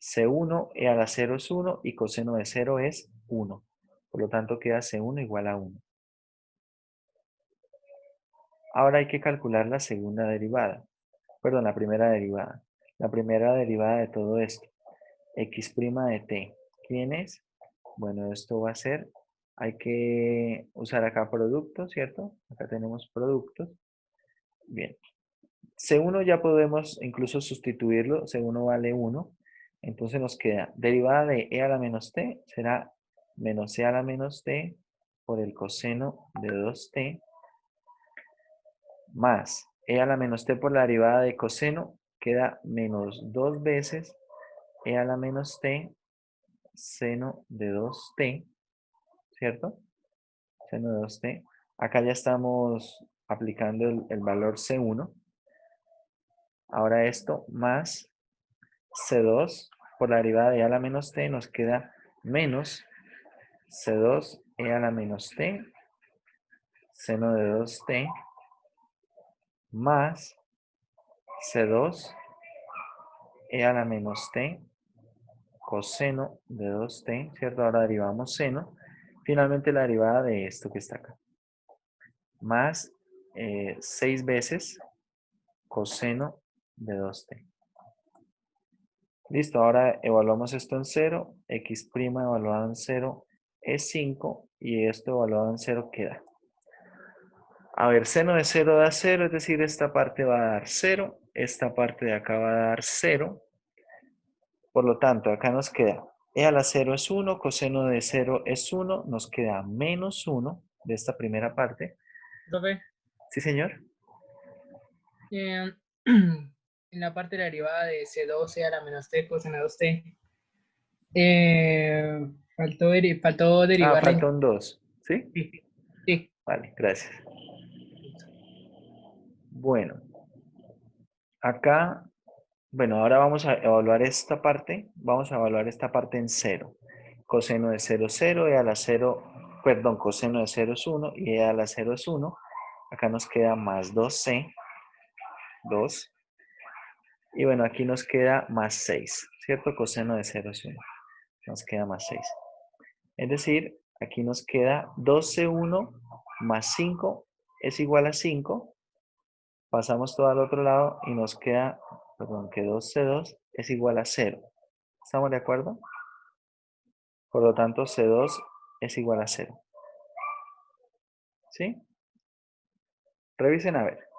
c1 e a la 0 es 1 y coseno de 0 es 1. Por lo tanto queda c1 igual a 1. Ahora hay que calcular la segunda derivada. Perdón, la primera derivada. La primera derivada de todo esto. X' de t. ¿Quién es? Bueno, esto va a ser, hay que usar acá productos, ¿cierto? Acá tenemos productos. Bien. C1 ya podemos incluso sustituirlo. C1 vale 1. Entonces nos queda derivada de e a la menos t será menos e a la menos t por el coseno de 2t más e a la menos t por la derivada de coseno queda menos 2 veces e a la menos t seno de 2t, ¿cierto? Seno de 2t. Acá ya estamos aplicando el valor C1. Ahora esto más C2 por la derivada de e a la menos t nos queda menos C2 e a la menos t seno de 2t más C2 e a la menos t coseno de 2t, ¿cierto? Ahora derivamos seno. Finalmente la derivada de esto que está acá. Más 6 veces coseno de 2t. Listo, ahora evaluamos esto en 0, x' evaluado en 0 es 5 y esto evaluado en cero queda. A ver, seno de cero da cero, es decir, esta parte va a dar cero, esta parte de acá va a dar cero. Por lo tanto, acá nos queda e a la 0 es 1, coseno de 0 es 1, nos queda menos 1 de esta primera parte. Profe, ¿Sí, señor? en la parte de la derivada de C2 a la menos T coseno de 2T, faltó Ah, derivar falta un 2. ¿Sí? sí, sí, Vale, gracias. Bueno, acá, bueno, ahora vamos a evaluar esta parte. Vamos a evaluar esta parte en cero. Coseno de 0 es 0, e a la 0, perdón, coseno de 0 es 1 y e a la 0 es 1. Acá nos queda más 2c, 2. Y bueno, aquí nos queda más 6, ¿cierto? Coseno de 0 es 1. Nos queda más 6. Es decir, aquí nos queda 2c1 más 5 es igual a 5. Pasamos todo al otro lado y nos queda, perdón, que 2c2 es igual a 0. ¿Estamos de acuerdo? Por lo tanto, c2 es igual a 0. ¿Sí? Revisen a ver.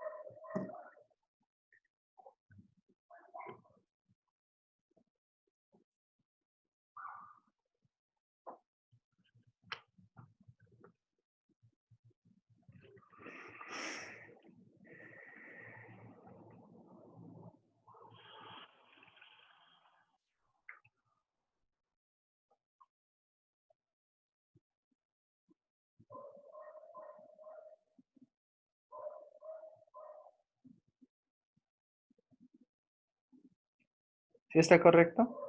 ¿Sí está correcto?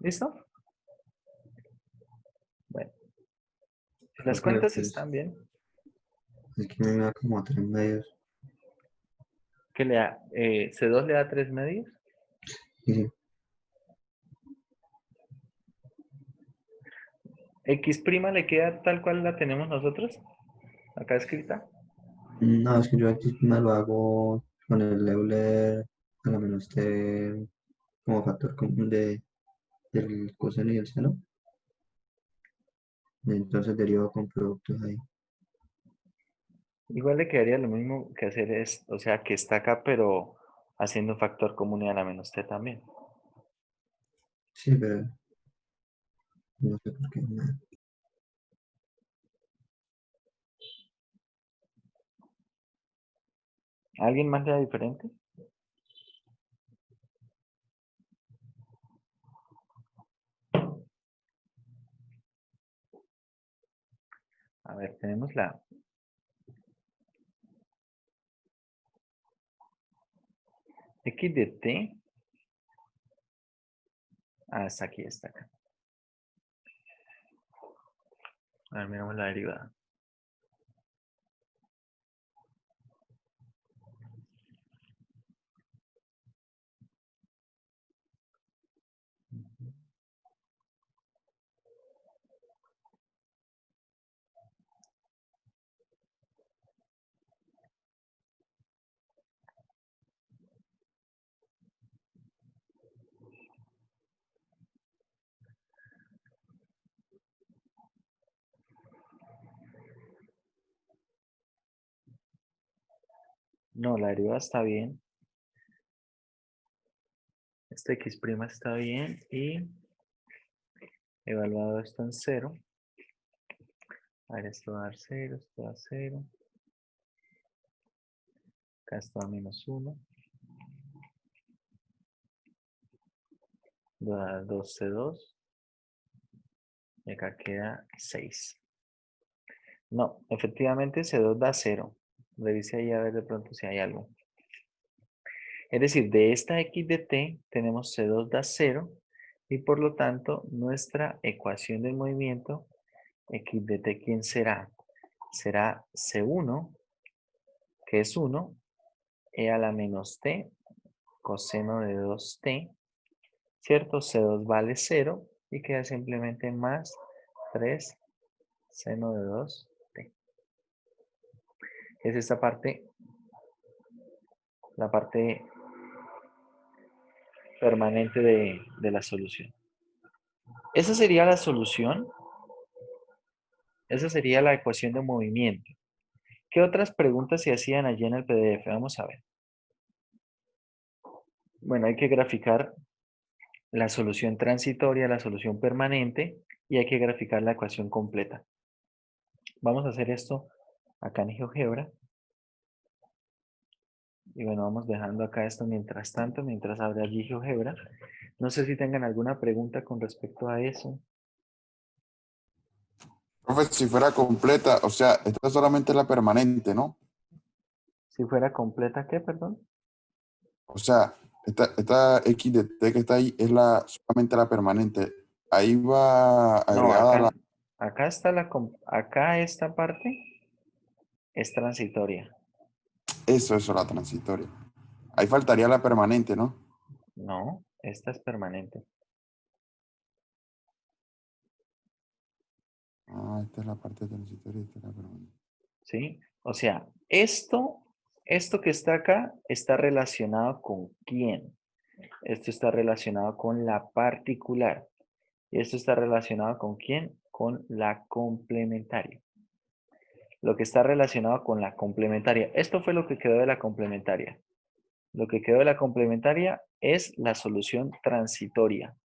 ¿Listo? Bueno, si las Profe, cuentas pues están bien, es que me da como a 3 medios. que le da, C2 le da 3 medios. Y sí, X' le queda tal cual la tenemos nosotros, acá escrita. no, es que yo aquí me lo hago con el Euler a la menos T como factor común del coseno y el seno. Y entonces derivo con productos ahí. Igual le quedaría lo mismo que hacer es, o sea, que está acá, pero haciendo un factor común y a la menos t también. Sí, pero no sé por qué. ¿Alguien más le da diferente? A ver, tenemos la x de t. Ah, está aquí, está acá. A ver, miramos la derivada. No, la derivada está bien. Este x' está bien y evaluado esto en 0. A ver, esto va a dar 0, esto va a dar 0. Acá esto va a menos 1. Da 2c2. Y acá queda 6. No, efectivamente C2 da 0. Revise ahí a ver de pronto si hay algo. Es decir, de esta x de t tenemos C2 da 0 y por lo tanto nuestra ecuación del movimiento x de t, ¿quién será? Será C1, que es 1, e a la menos t, coseno de 2t, ¿cierto? C2 vale 0 y queda simplemente más 3 seno de 2t. Es esta parte, la parte permanente de la solución. Esa sería la solución. Esa sería la ecuación de movimiento. ¿Qué otras preguntas se hacían allí en el PDF? Vamos a ver. Bueno, hay que graficar la solución transitoria, la solución permanente y hay que graficar la ecuación completa. Vamos a hacer esto acá en GeoGebra. Y bueno, vamos dejando acá esto mientras tanto, mientras abre allí GeoGebra. No sé si tengan alguna pregunta con respecto a eso. Profe, si fuera completa, o sea, esta es solamente la permanente, ¿no? Si fuera completa, ¿qué? Perdón. O sea, esta X de T que está ahí es solamente la permanente. Ahí va No, agregada la... acá está acá esta parte es transitoria. Eso, la transitoria. Ahí faltaría la permanente, ¿no? No, esta es permanente. Ah, esta es la parte transitoria y esta es la permanente. ¿Sí? O sea, esto que está acá está relacionado con quién. Esto está relacionado con la particular. Y esto está relacionado con quién? Con la complementaria. Lo que está relacionado con la complementaria. Esto fue lo que quedó de la complementaria. Lo que quedó de la complementaria es la solución transitoria.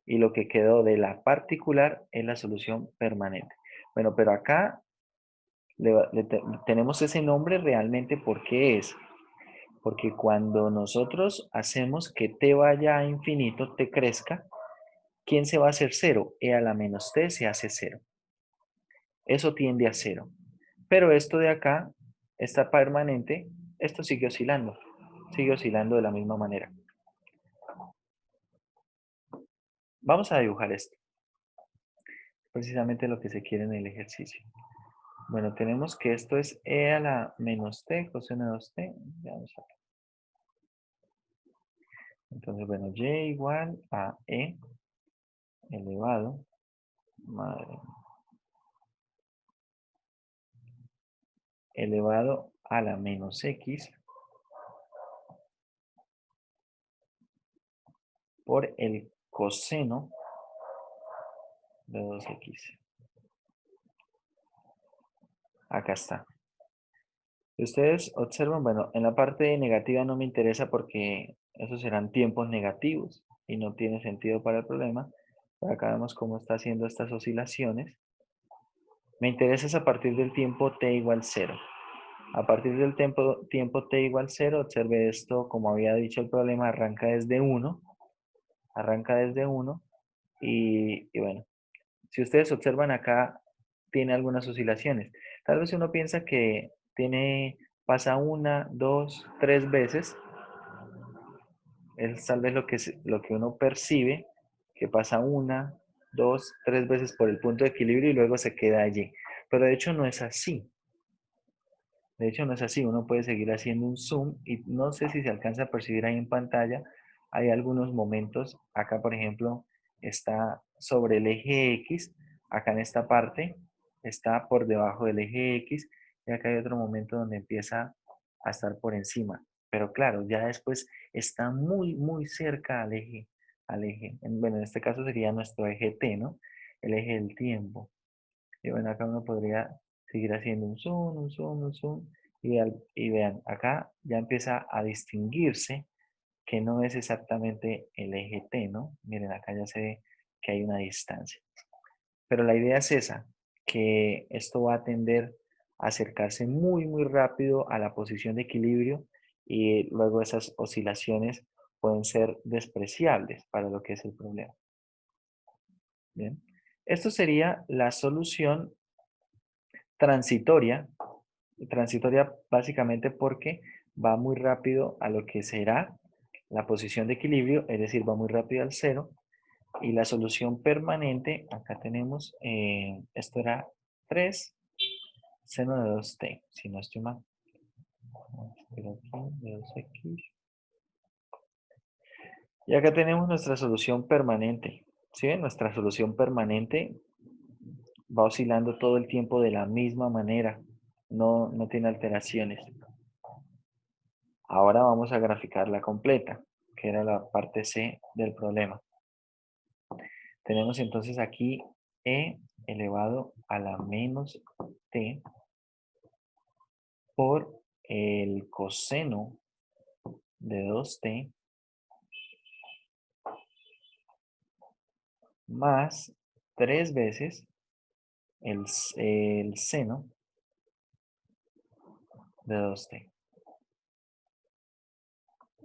Y lo que quedó de la particular es la solución permanente. Bueno, pero acá tenemos ese nombre realmente porque es. Porque cuando nosotros hacemos que t vaya a infinito, t crezca, ¿quién se va a hacer 0? E a la menos t se hace 0. Eso tiende a 0. Pero esto de acá, está permanente, esto sigue oscilando. Sigue oscilando de la misma manera. Vamos a dibujar esto. Precisamente lo que se quiere en el ejercicio. Bueno, tenemos que esto es e a la menos t, coseno de 2t. Veamos acá. Entonces, bueno, y igual a e elevado, madre, elevado a la menos x por el coseno de 2x. Acá está. Ustedes observan, bueno, en la parte negativa no me interesa porque esos serán tiempos negativos y no tiene sentido para el problema. Pero acá vemos cómo está haciendo estas oscilaciones. Me interesa es a partir del tiempo t igual 0. A partir del tiempo t igual 0, observe esto, como había dicho el problema, arranca desde 1. Arranca desde 1 y bueno, si ustedes observan acá, tiene algunas oscilaciones. Tal vez uno piensa que pasa 1, 2, 3 veces. Es tal vez lo que uno percibe, que pasa 1, 2, 3 veces por el punto de equilibrio y luego se queda allí. Pero de hecho no es así. De hecho no es así. Uno puede seguir haciendo un zoom y no sé si se alcanza a percibir ahí en pantalla. Hay algunos momentos. Acá, por ejemplo, está sobre el eje X. Acá en esta parte está por debajo del eje X. Y acá hay otro momento donde empieza a estar por encima. Pero claro, ya después está muy, muy cerca al eje. Bueno, en este caso sería nuestro eje T, ¿no? El eje del tiempo. Y bueno, acá uno podría seguir haciendo un zoom, un zoom, un zoom. Y vean, acá ya empieza a distinguirse que no es exactamente el eje T, ¿no? Miren, acá ya se ve que hay una distancia. Pero la idea es esa, que esto va a tender a acercarse muy, muy rápido a la posición de equilibrio y luego esas oscilaciones pueden ser despreciables para lo que es el problema. Bien. Esto sería la solución transitoria. Transitoria básicamente porque va muy rápido a lo que será la posición de equilibrio, es decir, va muy rápido al cero. Y la solución permanente, acá tenemos, esto era 3 seno de 2t, si no estoy mal. Pero aquí, de 2x. Y acá tenemos nuestra solución permanente. ¿Sí ven? Nuestra solución permanente va oscilando todo el tiempo de la misma manera. No tiene alteraciones. Ahora vamos a graficar la completa, que era la parte C del problema. Tenemos entonces aquí e elevado a la menos t por el coseno de 2t más 3 veces el seno de 2t.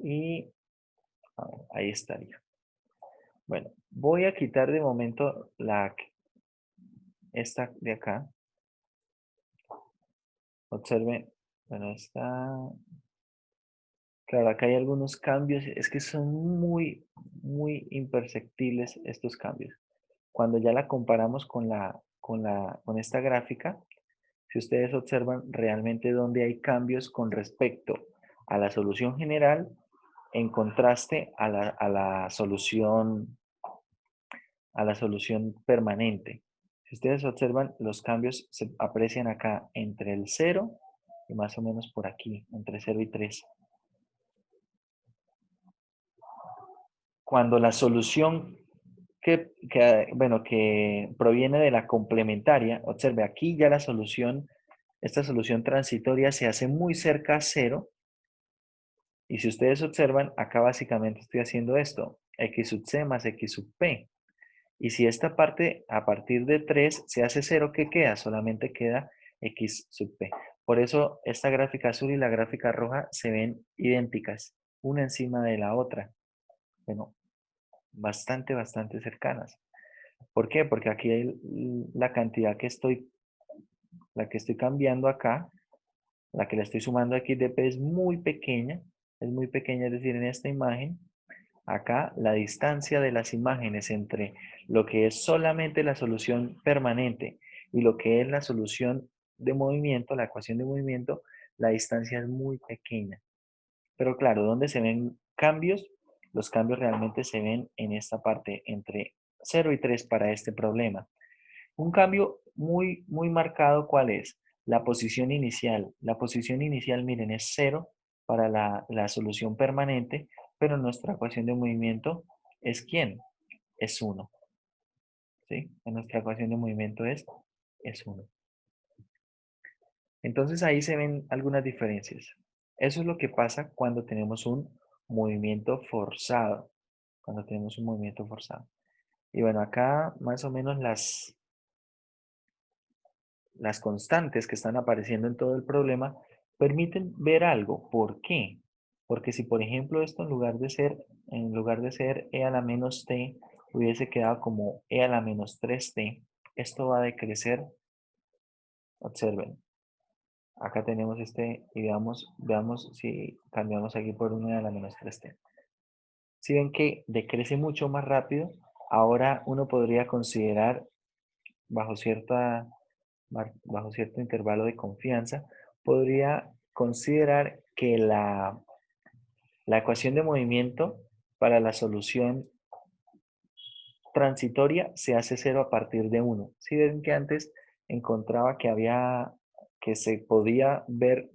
Y a ver, ahí estaría. Bueno, voy a quitar de momento esta de acá. Observen, bueno, está... Claro, acá hay algunos cambios, es que son muy, muy imperceptibles estos cambios. Cuando ya la comparamos con esta gráfica, si ustedes observan realmente dónde hay cambios con respecto a la solución general en contraste a la solución permanente. Si ustedes observan, los cambios se aprecian acá entre el 0 y más o menos por aquí, entre 0 y 3. Cuando la solución que proviene de la complementaria, observe, aquí ya esta solución transitoria se hace muy cerca a 0. Y si ustedes observan, acá básicamente estoy haciendo esto, x sub c más x sub p. Y si esta parte a partir de 3 se hace 0, ¿qué queda? Solamente queda x sub p. Por eso esta gráfica azul y la gráfica roja se ven idénticas, una encima de la otra. Bueno, bastante cercanas. ¿Por qué? Porque aquí hay la cantidad la que estoy cambiando acá, la que le estoy sumando aquí de p es muy pequeña, es decir, en esta imagen, acá la distancia de las imágenes entre lo que es solamente la solución permanente y lo que es la solución de movimiento, la ecuación de movimiento, la distancia es muy pequeña. Pero claro, ¿dónde se ven cambios? Los cambios realmente se ven en esta parte entre 0 y 3 para este problema. Un cambio muy, muy marcado, ¿cuál es? La posición inicial. La posición inicial, miren, es 0 para la solución permanente, pero nuestra ecuación de movimiento es ¿quién? Es 1. ¿Sí? Nuestra ecuación de movimiento es 1. Entonces ahí se ven algunas diferencias. Eso es lo que pasa cuando tenemos un movimiento forzado. Cuando tenemos un movimiento forzado. Y bueno, acá más o menos las constantes que están apareciendo en todo el problema permiten ver algo. ¿Por qué? Porque si por ejemplo esto en lugar de ser e a la menos t, hubiese quedado como e a la menos 3t, esto va a decrecer. Observen. Acá tenemos y veamos si cambiamos aquí por 1 e a la menos 3t. Si ven que decrece mucho más rápido, ahora uno podría considerar bajo bajo cierto intervalo de confianza, podría considerar que la ecuación de movimiento para la solución transitoria se hace 0 a partir de 1. Si ven que antes encontraba que se podía ver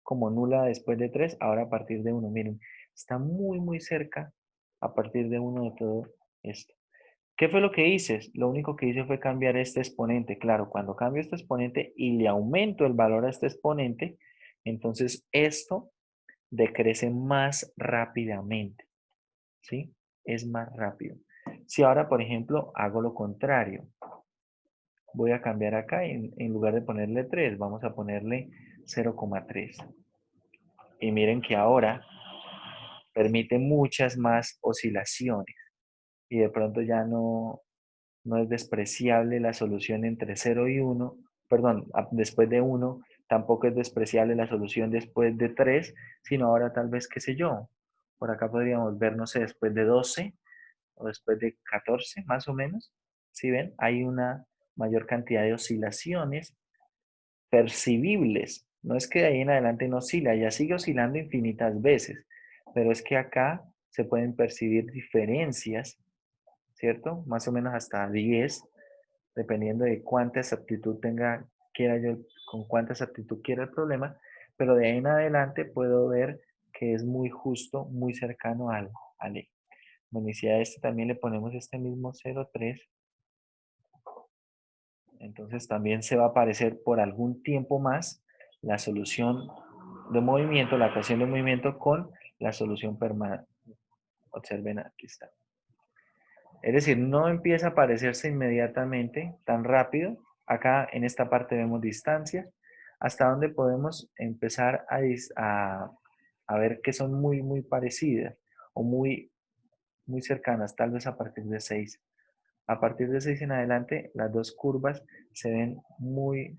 como nula después de 3, ahora a partir de 1. Miren, está muy, muy cerca a partir de 1 de todo esto. ¿Qué fue lo que hice? Lo único que hice fue cambiar este exponente. Claro, cuando cambio este exponente y le aumento el valor a este exponente, entonces esto decrece más rápidamente, ¿sí? Es más rápido. Si ahora, por ejemplo, hago lo contrario, voy a cambiar acá, en lugar de ponerle 3, vamos a ponerle 0,3. Y miren que ahora permite muchas más oscilaciones. Y de pronto ya no es despreciable la solución entre 0 y 1, perdón, después de 1, tampoco es despreciable la solución después de 3, sino ahora tal vez, qué sé yo, por acá podríamos ver, no sé, después de 12 o después de 14, más o menos. ¿Sí ven? Hay una mayor cantidad de oscilaciones percibibles. No es que de ahí en adelante no oscila, ya sigue oscilando infinitas veces, pero es que acá se pueden percibir diferencias, ¿cierto? Más o menos hasta 10, dependiendo de cuánta exactitud quiera yo, con cuánta exactitud quiera el problema, pero de ahí en adelante puedo ver que es muy justo, muy cercano al E. Bueno, y si a este también le ponemos este mismo 0,3, entonces también se va a aparecer por algún tiempo más la solución de movimiento, la ecuación de movimiento con la solución permanente. Observen, aquí está. Es decir, no empieza a aparecerse inmediatamente, tan rápido. Acá en esta parte vemos distancias, hasta donde podemos empezar a ver que son muy, muy parecidas o muy, muy cercanas, tal vez a partir de 6. A partir de 6 en adelante, las dos curvas se ven muy,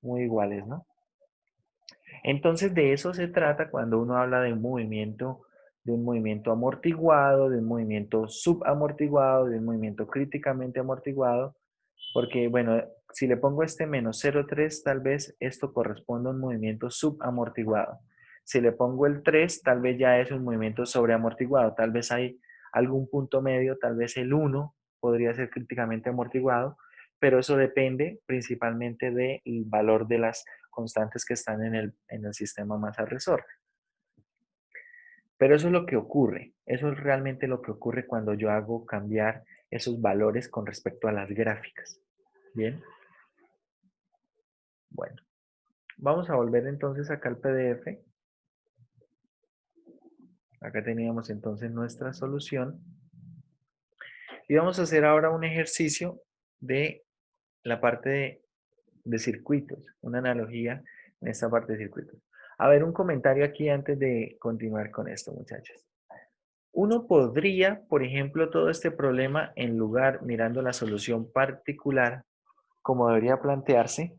muy iguales, ¿no? Entonces de eso se trata cuando uno habla de un movimiento amortiguado, de un movimiento subamortiguado, de un movimiento críticamente amortiguado, porque bueno, si le pongo este menos 0,3, tal vez esto corresponde a un movimiento subamortiguado. Si le pongo el 3, tal vez ya es un movimiento sobreamortiguado, tal vez hay algún punto medio, tal vez el 1 podría ser críticamente amortiguado, pero eso depende principalmente del valor de las constantes que están en el sistema masa-resorte. Pero eso es lo que ocurre, eso es realmente lo que ocurre cuando yo hago cambiar esos valores con respecto a las gráficas. Bien, bueno, vamos a volver entonces acá al PDF. Acá teníamos entonces nuestra solución. Y vamos a hacer ahora un ejercicio de la parte de circuitos, una analogía en esta parte de circuitos. A ver, un comentario aquí antes de continuar con esto, muchachos. Uno podría, por ejemplo, todo este problema, en lugar mirando la solución particular, como debería plantearse,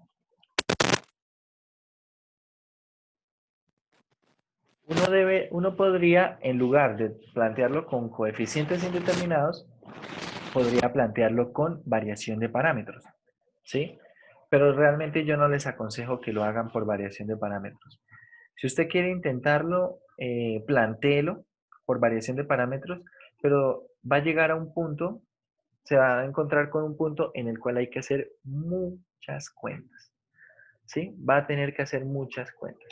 uno podría, en lugar de plantearlo con coeficientes indeterminados, podría plantearlo con variación de parámetros, ¿sí? Pero realmente yo no les aconsejo que lo hagan por variación de parámetros. Si usted quiere intentarlo, plantéelo por variación de parámetros, pero va a llegar a un punto, se va a encontrar con un punto en el cual hay que hacer muchas cuentas, ¿sí? Va a tener que hacer muchas cuentas.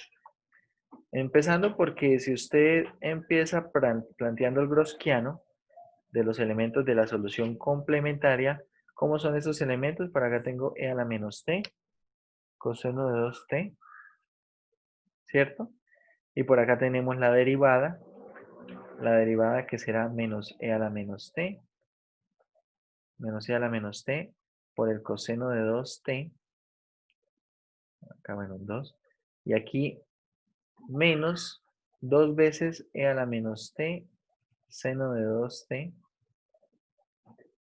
Empezando porque si usted empieza planteando el Gaussiano de los elementos de la solución complementaria, ¿cómo son esos elementos? Por acá tengo e a la menos t, coseno de 2t, ¿cierto? Y por acá tenemos la derivada que será menos e a la menos t, menos e a la menos t, por el coseno de 2t, acá bueno, 2, y aquí menos 2 veces e a la menos t, seno de 2t,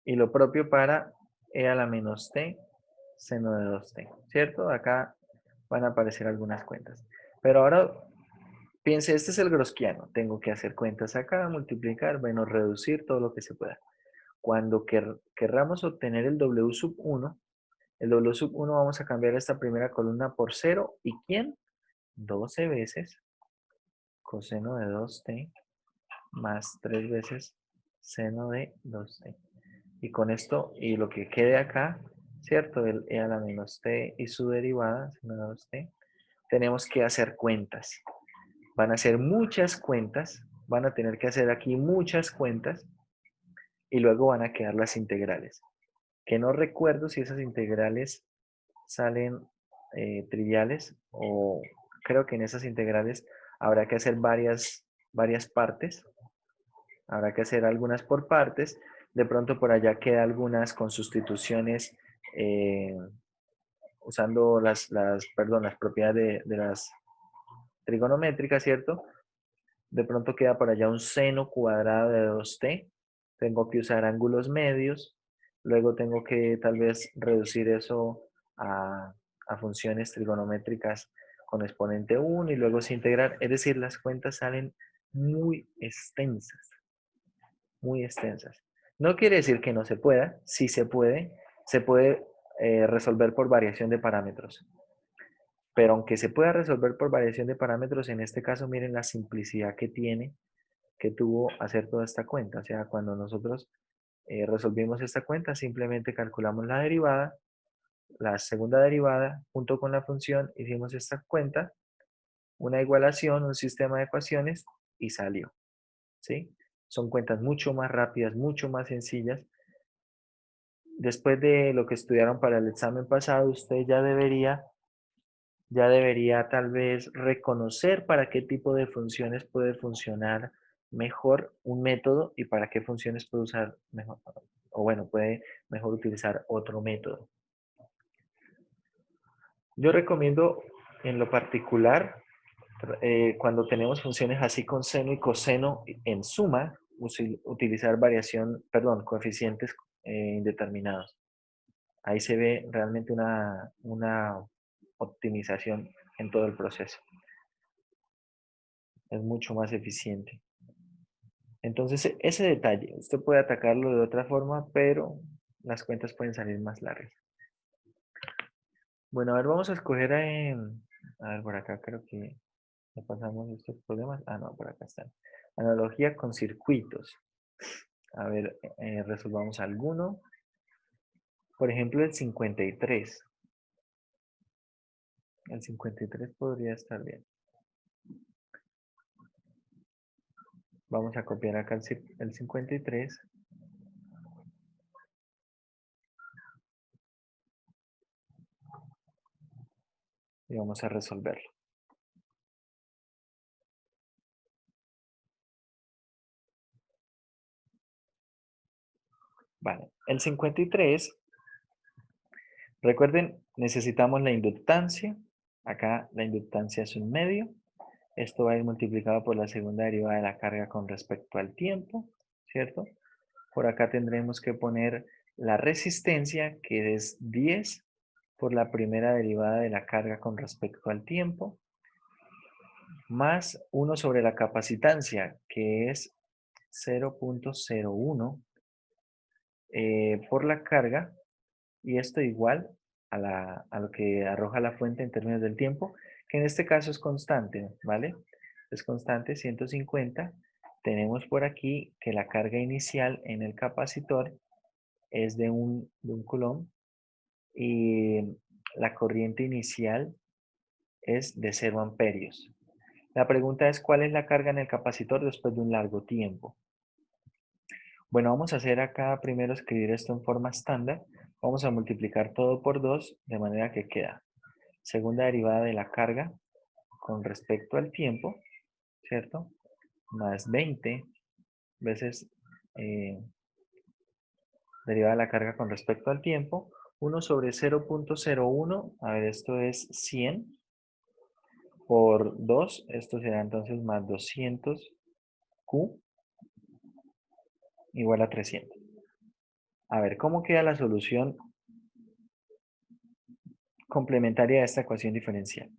y lo propio para e a la menos t, seno de 2t, ¿cierto? Acá van a aparecer algunas cuentas. Pero ahora piense, este es el Gaussiano. Tengo que hacer cuentas acá, multiplicar, bueno, reducir todo lo que se pueda. Cuando querramos obtener el W sub 1, el W sub 1 vamos a cambiar esta primera columna por 0. ¿Y quién? 12 veces coseno de 2t más 3 veces seno de 2t. Y con esto, y lo que quede acá, ¿cierto? El e a la menos t y su derivada, seno de 2t, tenemos que hacer cuentas. Van a hacer muchas cuentas, van a tener que hacer aquí muchas cuentas, y luego van a quedar las integrales. Que no recuerdo si esas integrales salen triviales, o creo que en esas integrales habrá que hacer varias partes. Habrá que hacer algunas por partes. De pronto por allá queda algunas con sustituciones usando las propiedades de las trigonométricas, ¿cierto? De pronto queda por allá un seno cuadrado de 2t. Tengo que usar ángulos medios. Luego tengo que tal vez reducir eso a funciones trigonométricas con exponente 1 y luego se integrar. Es decir, las cuentas salen muy extensas. Muy extensas. No quiere decir que no se pueda. Sí se puede. Se puede resolver por variación de parámetros. Pero aunque se pueda resolver por variación de parámetros, en este caso miren la simplicidad que tuvo hacer toda esta cuenta. O sea, cuando nosotros resolvimos esta cuenta, simplemente calculamos la derivada, la segunda derivada, junto con la función, hicimos esta cuenta, una igualación, un sistema de ecuaciones, y salió. ¿Sí? Son cuentas mucho más rápidas, mucho más sencillas. Después de lo que estudiaron para el examen pasado, usted ya debería tal vez reconocer para qué tipo de funciones puede funcionar mejor un método y para qué funciones puede usar mejor, o bueno, puede mejor utilizar otro método. Yo recomiendo en lo particular, cuando tenemos funciones así con seno y coseno en suma, utilizar coeficientes indeterminados. Ahí se ve realmente una optimización en todo el proceso. Es mucho más eficiente. Entonces, ese detalle, usted puede atacarlo de otra forma, pero las cuentas pueden salir más largas. Bueno, a ver, vamos a escoger a ver, por acá creo que ya pasamos estos problemas. Ah, no, por acá están. Analogía con circuitos. A ver, resolvamos alguno. Por ejemplo, el 53. El 53 podría estar bien. Vamos a copiar acá el 53. Y vamos a resolverlo. Vale, el 53, recuerden, necesitamos la inductancia. Acá la inductancia es un medio. Esto va a ir multiplicado por la segunda derivada de la carga con respecto al tiempo, ¿cierto? Por acá tendremos que poner la resistencia, que es 10 por la primera derivada de la carga con respecto al tiempo, más 1 sobre la capacitancia, que es 0.01 por la carga, y esto igual a lo que arroja la fuente en términos del tiempo, que en este caso es constante, ¿vale? Es constante, 150. Tenemos por aquí que la carga inicial en el capacitor es de un coulomb y la corriente inicial es de 0 amperios. La pregunta es, ¿cuál es la carga en el capacitor después de un largo tiempo? Bueno, vamos a hacer acá primero escribir esto en forma estándar. Vamos a multiplicar todo por 2 de manera que queda segunda derivada de la carga con respecto al tiempo, ¿cierto? Más 20 veces derivada de la carga con respecto al tiempo. 1 sobre 0.01, a ver, esto es 100 por 2, esto será entonces más 200Q igual a 300. A ver, ¿cómo queda la solución complementaria a esta ecuación diferencial?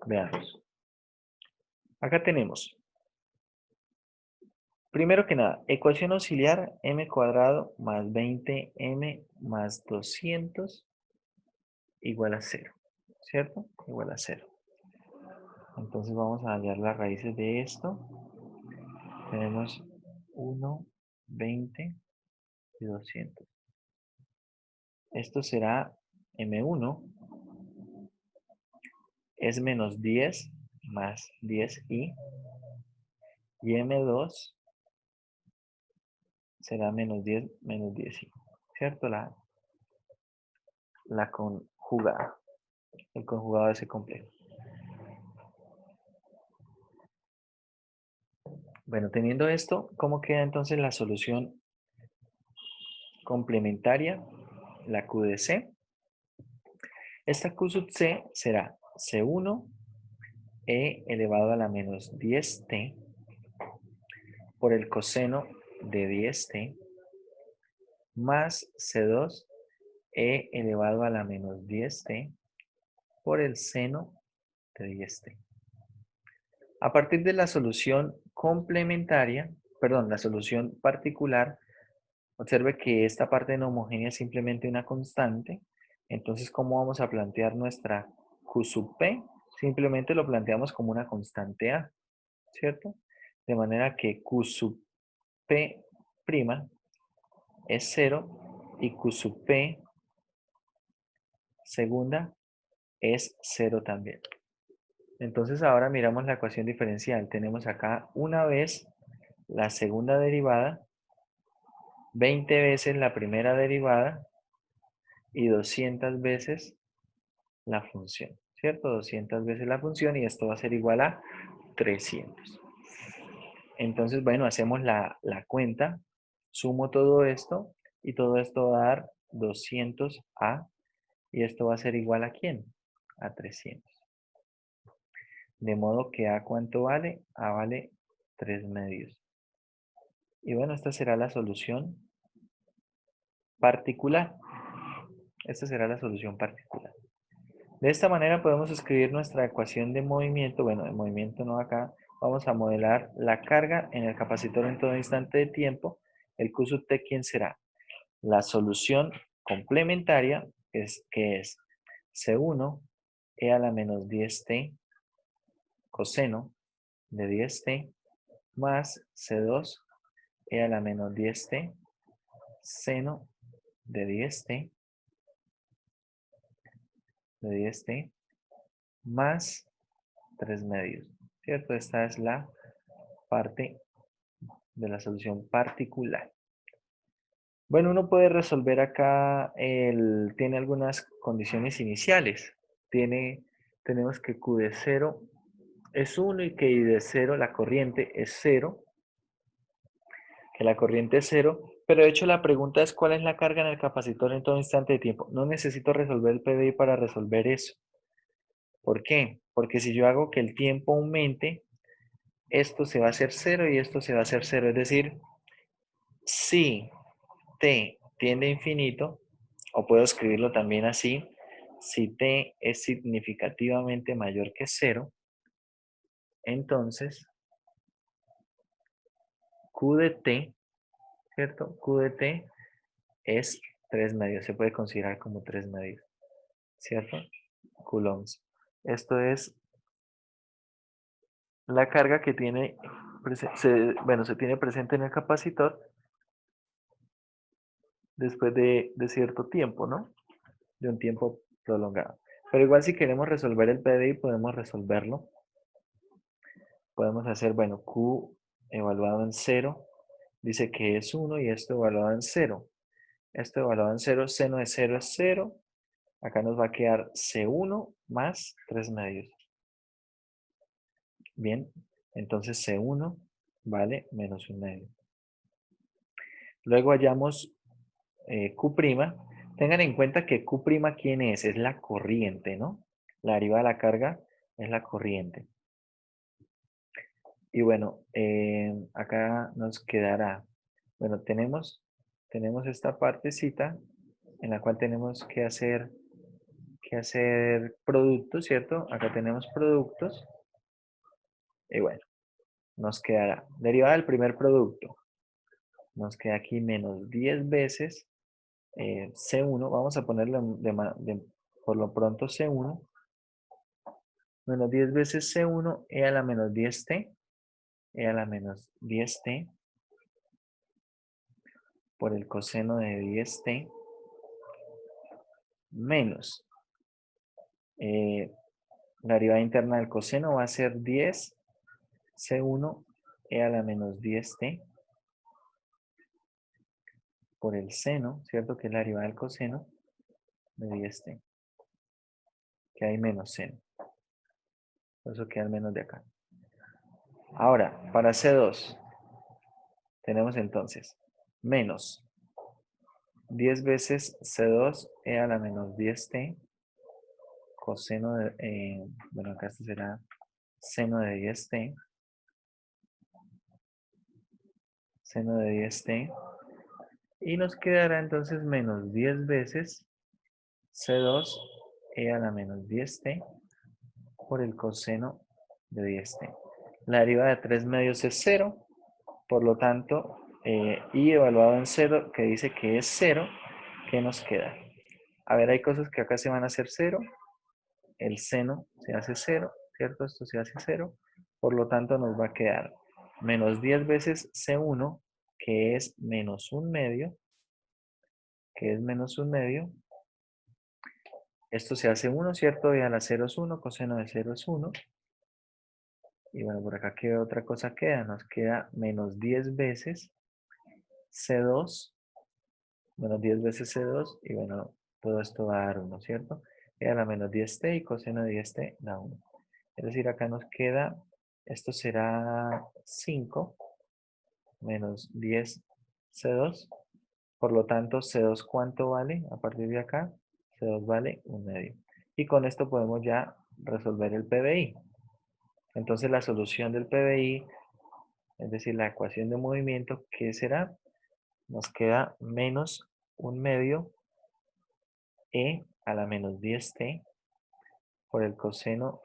Veamos. Acá tenemos, primero que nada, ecuación auxiliar m cuadrado más 20m más 200 igual a 0, ¿cierto? Igual a 0. Entonces vamos a hallar las raíces de esto. Tenemos 1, 20 y 200. Esto será m1 es menos 10 más 10i y M2 será menos 10 menos 10, ¿cierto? La conjugada, el conjugado de ese complejo. Bueno, teniendo esto, ¿cómo queda entonces la solución complementaria? La Q de C. Esta Q sub C será C1 E elevado a la menos 10t por el coseno de 10t más C2 E elevado a la menos 10t por el seno de 10t. A partir de la solución complementaria, perdón, la solución particular, observe que esta parte no homogénea es simplemente una constante. Entonces, ¿cómo vamos a plantear nuestra Q sub P? Simplemente lo planteamos como una constante A, ¿cierto? De manera que Q sub P' es 0 y Q sub P segunda es 0 también. Entonces ahora miramos la ecuación diferencial. Tenemos acá una vez la segunda derivada, 20 veces la primera derivada y 200 veces la función, ¿cierto? 200 veces la función y esto va a ser igual a 300. Entonces, bueno, hacemos la cuenta, sumo todo esto y todo esto va a dar 200A y esto va a ser igual a ¿quién? A 300. De modo que A, ¿cuánto vale? A vale 3 medios. Y bueno, esta será la solución particular. Esta será la solución particular. De esta manera podemos escribir nuestra ecuación de movimiento. Bueno, de movimiento no acá. Vamos a modelar la carga en el capacitor en todo instante de tiempo. El Q sub T, ¿quién será? La solución complementaria que es C1 E a la menos 10t coseno de 10t más C2 E a la menos 10t seno de 10t más 3 medios, ¿cierto? Esta es la parte de la solución particular. Bueno, uno puede resolver acá, tiene algunas condiciones iniciales. Tenemos que Q de 0 es 1 y que I de 0, la corriente es 0, que la corriente es 0, pero de hecho la pregunta es ¿cuál es la carga en el capacitor en todo instante de tiempo? No necesito resolver el PDI para resolver eso. ¿Por qué? Porque si yo hago que el tiempo aumente, esto se va a hacer 0 y esto se va a hacer 0. Es decir, si t tiende a infinito, o puedo escribirlo también así, si t es significativamente mayor que 0, entonces Q de t, ¿cierto? Q de t es 3 medios, se puede considerar como 3 medios, ¿cierto? Coulombs. Esto es la carga que tiene, se tiene presente en el capacitor después de cierto tiempo, ¿no? De un tiempo prolongado. Pero igual si queremos resolver el PDI podemos resolverlo. Podemos hacer, bueno, Q evaluado en 0, dice que es 1 y esto evaluado en 0. Esto evaluado en 0, seno de 0 es 0. Acá nos va a quedar C1 más 3 medios. Bien, entonces C1 vale menos 1 medio. Luego hallamos Q'. Tengan en cuenta que Q', ¿quién es? Es la corriente, ¿no? La derivada de la carga es la corriente. Y bueno, acá nos quedará, bueno, tenemos esta partecita en la cual tenemos que hacer productos, ¿cierto? Acá tenemos productos. Y bueno, nos quedará derivada del primer producto. Nos queda aquí menos 10 veces C1. Vamos a ponerle por lo pronto C1. Menos 10 veces C1 E a la menos 10t. E a la menos 10t por el coseno de 10t menos la derivada interna del coseno va a ser 10 C1 e a la menos 10t por el seno, ¿cierto? Que es la derivada del coseno de 10t, que hay menos seno. Por eso queda el menos de acá. Ahora, para C2, tenemos entonces menos 10 veces C2 e a la menos 10t coseno de, bueno, acá esto será seno de 10t, seno de 10t, y nos quedará entonces menos 10 veces C2 e a la menos 10t por el coseno de 10t. La derivada de 3 medios es 0, por lo tanto, y evaluado en 0, que dice que es 0, ¿qué nos queda? A ver, hay cosas que acá se van a hacer 0, el seno se hace 0, ¿cierto? Esto se hace 0, por lo tanto nos va a quedar menos 10 veces C1, que es menos 1 medio, que es menos 1 medio. Esto se hace 1, ¿cierto? Y a la 0 es 1, coseno de 0 es 1. Y bueno, por acá queda otra cosa queda, nos queda menos 10 veces C2, menos 10 veces C2, y bueno, todo esto va a dar 1, ¿cierto? Y a la menos 10t y coseno de 10t da 1. Es decir, acá nos queda, esto será 5 menos 10 C2. Por lo tanto, C2 ¿cuánto vale? A partir de acá, C2 vale 1 medio. Y con esto podemos ya resolver el PBI. Entonces la solución del PBI, es decir, la ecuación de movimiento, ¿qué será? Nos queda menos 1 medio e a la menos 10t por el coseno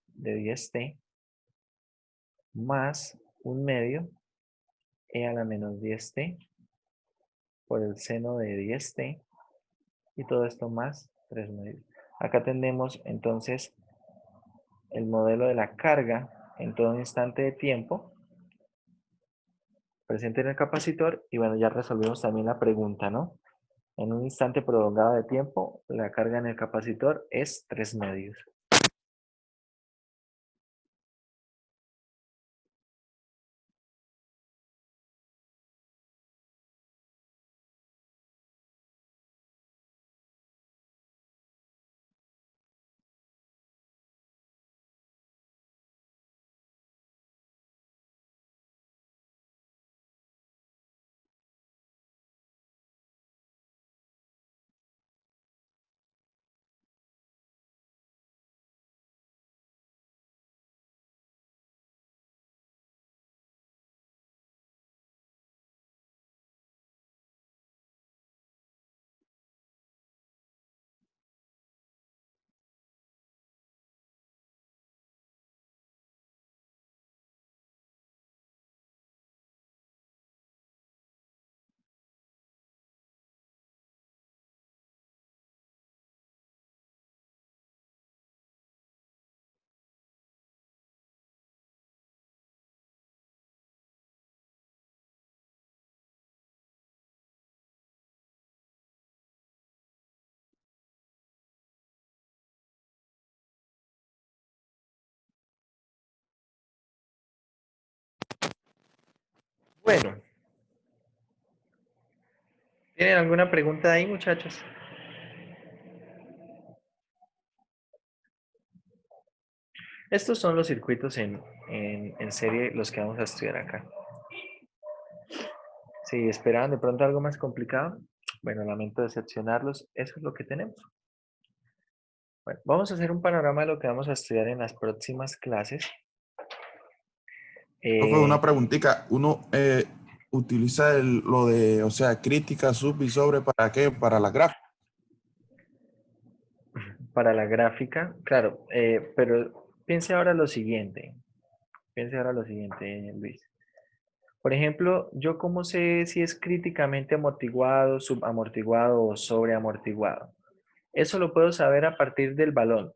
de 10t más 1 medio e a la menos 10t por el seno de 10t y todo esto más 3 medios. Acá tenemos entonces el modelo de la carga en todo instante de tiempo presente en el capacitor y bueno, ya resolvimos también la pregunta, ¿no? En un instante prolongado de tiempo, la carga en el capacitor es 3 medios. Bueno, ¿tienen alguna pregunta ahí, muchachos? Estos son los circuitos en serie, los que vamos a estudiar acá. Si esperaban de pronto algo más complicado, bueno, lamento decepcionarlos, eso es lo que tenemos. Bueno, vamos a hacer un panorama de lo que vamos a estudiar en las próximas clases. Profe, una preguntita. Uno utiliza lo de, o sea, crítica, sub y sobre, ¿para qué? Para la gráfica. Para la gráfica, claro, pero piense ahora lo siguiente. Piense ahora lo siguiente, Luis. Por ejemplo, ¿yo cómo sé si es críticamente amortiguado, subamortiguado o sobreamortiguado? Eso lo puedo saber a partir del valor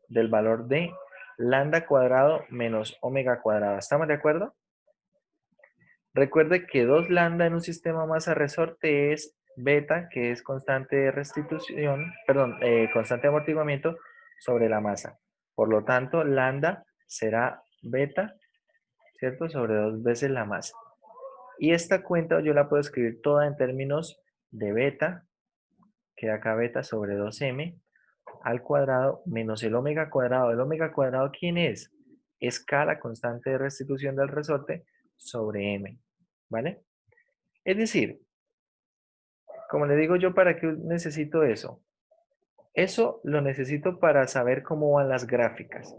de lambda cuadrado menos omega cuadrado. ¿Estamos de acuerdo? Recuerde que 2 lambda en un sistema masa-resorte es beta, que es constante de restitución, perdón, constante de amortiguamiento sobre la masa. Por lo tanto, lambda será beta, ¿cierto? Sobre 2 veces la masa. Y esta cuenta yo la puedo escribir toda en términos de beta, que acá beta sobre 2m al cuadrado menos el omega cuadrado. ¿El omega cuadrado quién es? Es K, la constante de restitución del resorte, sobre m, ¿vale? Es decir, como le digo yo, ¿para qué necesito eso? Eso lo necesito para saber cómo van las gráficas,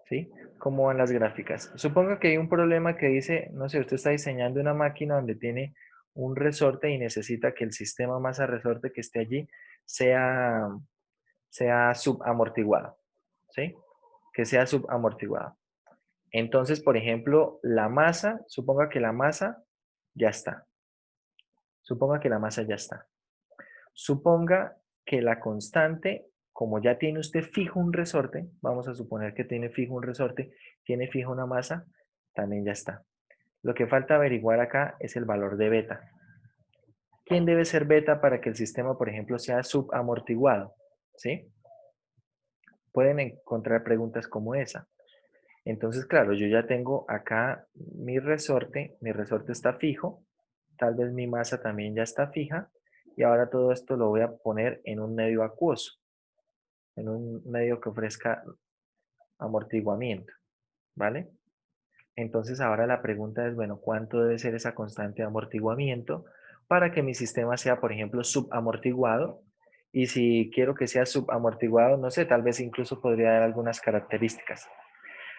¿sí? ¿Cómo van las gráficas? Suponga que hay un problema que dice, no sé, usted está diseñando una máquina donde tiene un resorte y necesita que el sistema masa resorte que esté allí sea, sea subamortiguado, ¿sí? Que sea subamortiguado. Entonces, por ejemplo, la masa, suponga que la masa ya está. Suponga que la masa ya está. Suponga que la constante, como ya tiene usted fijo un resorte, vamos a suponer que tiene fijo un resorte, tiene fijo una masa, también ya está. Lo que falta averiguar acá es el valor de beta. ¿Quién debe ser beta para que el sistema, por ejemplo, sea subamortiguado? ¿Sí? Pueden encontrar preguntas como esa. Entonces, claro, yo ya tengo acá mi resorte está fijo, tal vez mi masa también ya está fija, y ahora todo esto lo voy a poner en un medio acuoso, en un medio que ofrezca amortiguamiento, ¿vale? Entonces ahora la pregunta es, bueno, ¿cuánto debe ser esa constante de amortiguamiento para que mi sistema sea, por ejemplo, subamortiguado? Y si quiero que sea subamortiguado, no sé, tal vez incluso podría dar algunas características.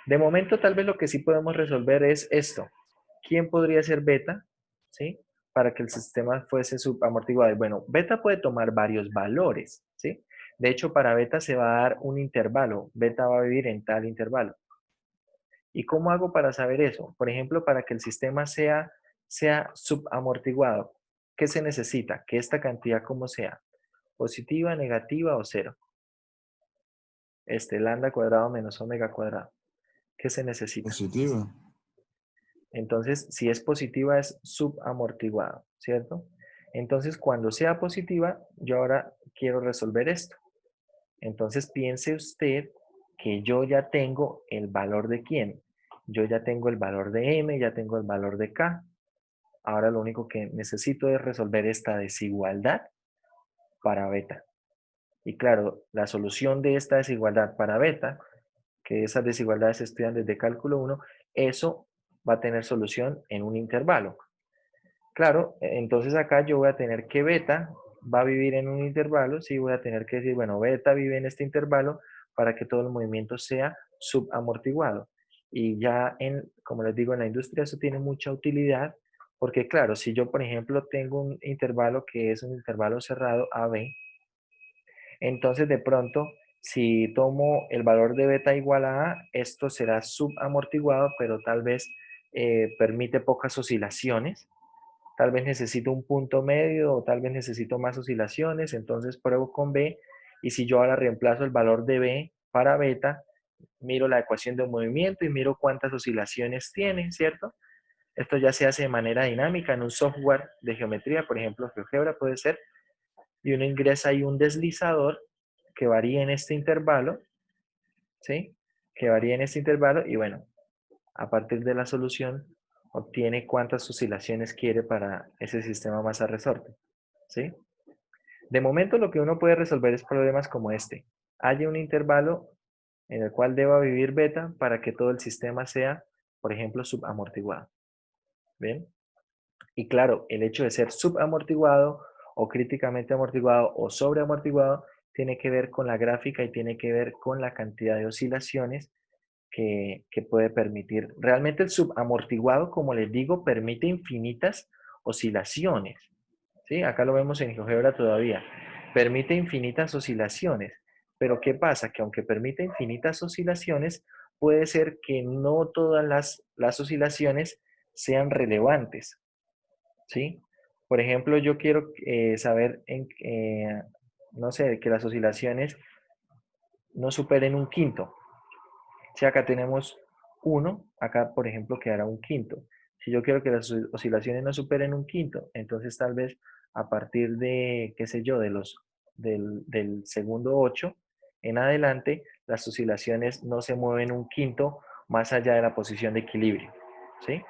De momento, tal vez lo que sí podemos resolver es esto. ¿Quién podría ser beta? ¿Sí? Para que el sistema fuese subamortiguado. Bueno, beta puede tomar varios valores, ¿sí? De hecho, para beta se va a dar un intervalo. Beta va a vivir en tal intervalo. ¿Y cómo hago para saber eso? Por ejemplo, para que el sistema sea subamortiguado. ¿Qué se necesita? Que esta cantidad como sea. Positiva, negativa o cero. Lambda cuadrado menos omega cuadrado. ¿Qué se necesita? Positiva. Entonces, si es positiva es subamortiguado, ¿cierto? Entonces, cuando sea positiva, yo ahora quiero resolver esto. Entonces, piense usted que yo ya tengo el valor de quién. Yo ya tengo el valor de m, ya tengo el valor de k. Ahora lo único que necesito es resolver esta desigualdad para beta. Y claro, la solución de esta desigualdad para beta, que esas desigualdades se estudian desde cálculo 1, eso va a tener solución en un intervalo. Claro, entonces acá yo voy a tener que beta va a vivir en un intervalo, sí voy a tener que decir, bueno, beta vive en este intervalo para que todo el movimiento sea subamortiguado. Y ya, como les digo, en la industria eso tiene mucha utilidad, porque claro, si yo, por ejemplo, tengo un intervalo que es un intervalo cerrado AB, entonces de pronto, si tomo el valor de beta igual a A, esto será subamortiguado, pero tal vez permite pocas oscilaciones. Tal vez necesito un punto medio o tal vez necesito más oscilaciones, entonces pruebo con B y si yo ahora reemplazo el valor de B para beta, miro la ecuación de movimiento y miro cuántas oscilaciones tiene, ¿cierto? Esto ya se hace de manera dinámica en un software de geometría, por ejemplo, GeoGebra puede ser, y uno ingresa ahí un deslizador que varía en este intervalo, ¿sí? Que varía en este intervalo y bueno, a partir de la solución obtiene cuántas oscilaciones quiere para ese sistema masa resorte, ¿sí? De momento lo que uno puede resolver es problemas como este. Hay un intervalo en el cual deba vivir beta para que todo el sistema sea, por ejemplo, subamortiguado. ¿Bien? Y claro, el hecho de ser subamortiguado o críticamente amortiguado o sobreamortiguado tiene que ver con la gráfica y tiene que ver con la cantidad de oscilaciones que puede permitir. Realmente el subamortiguado, como les digo, permite infinitas oscilaciones. ¿Sí? Acá lo vemos en GeoGebra todavía. Permite infinitas oscilaciones. Pero ¿qué pasa? Que aunque permite infinitas oscilaciones, puede ser que no todas las oscilaciones sean relevantes. ¿Sí? Por ejemplo, yo quiero saber, no sé, que las oscilaciones no superen un quinto. Si acá tenemos 1, acá por ejemplo quedará un quinto. Si yo quiero que las oscilaciones no superen un quinto, entonces tal vez a partir de, qué sé yo, del segundo 8 en adelante, las oscilaciones no se mueven un quinto más allá de la posición de equilibrio. ¿sí?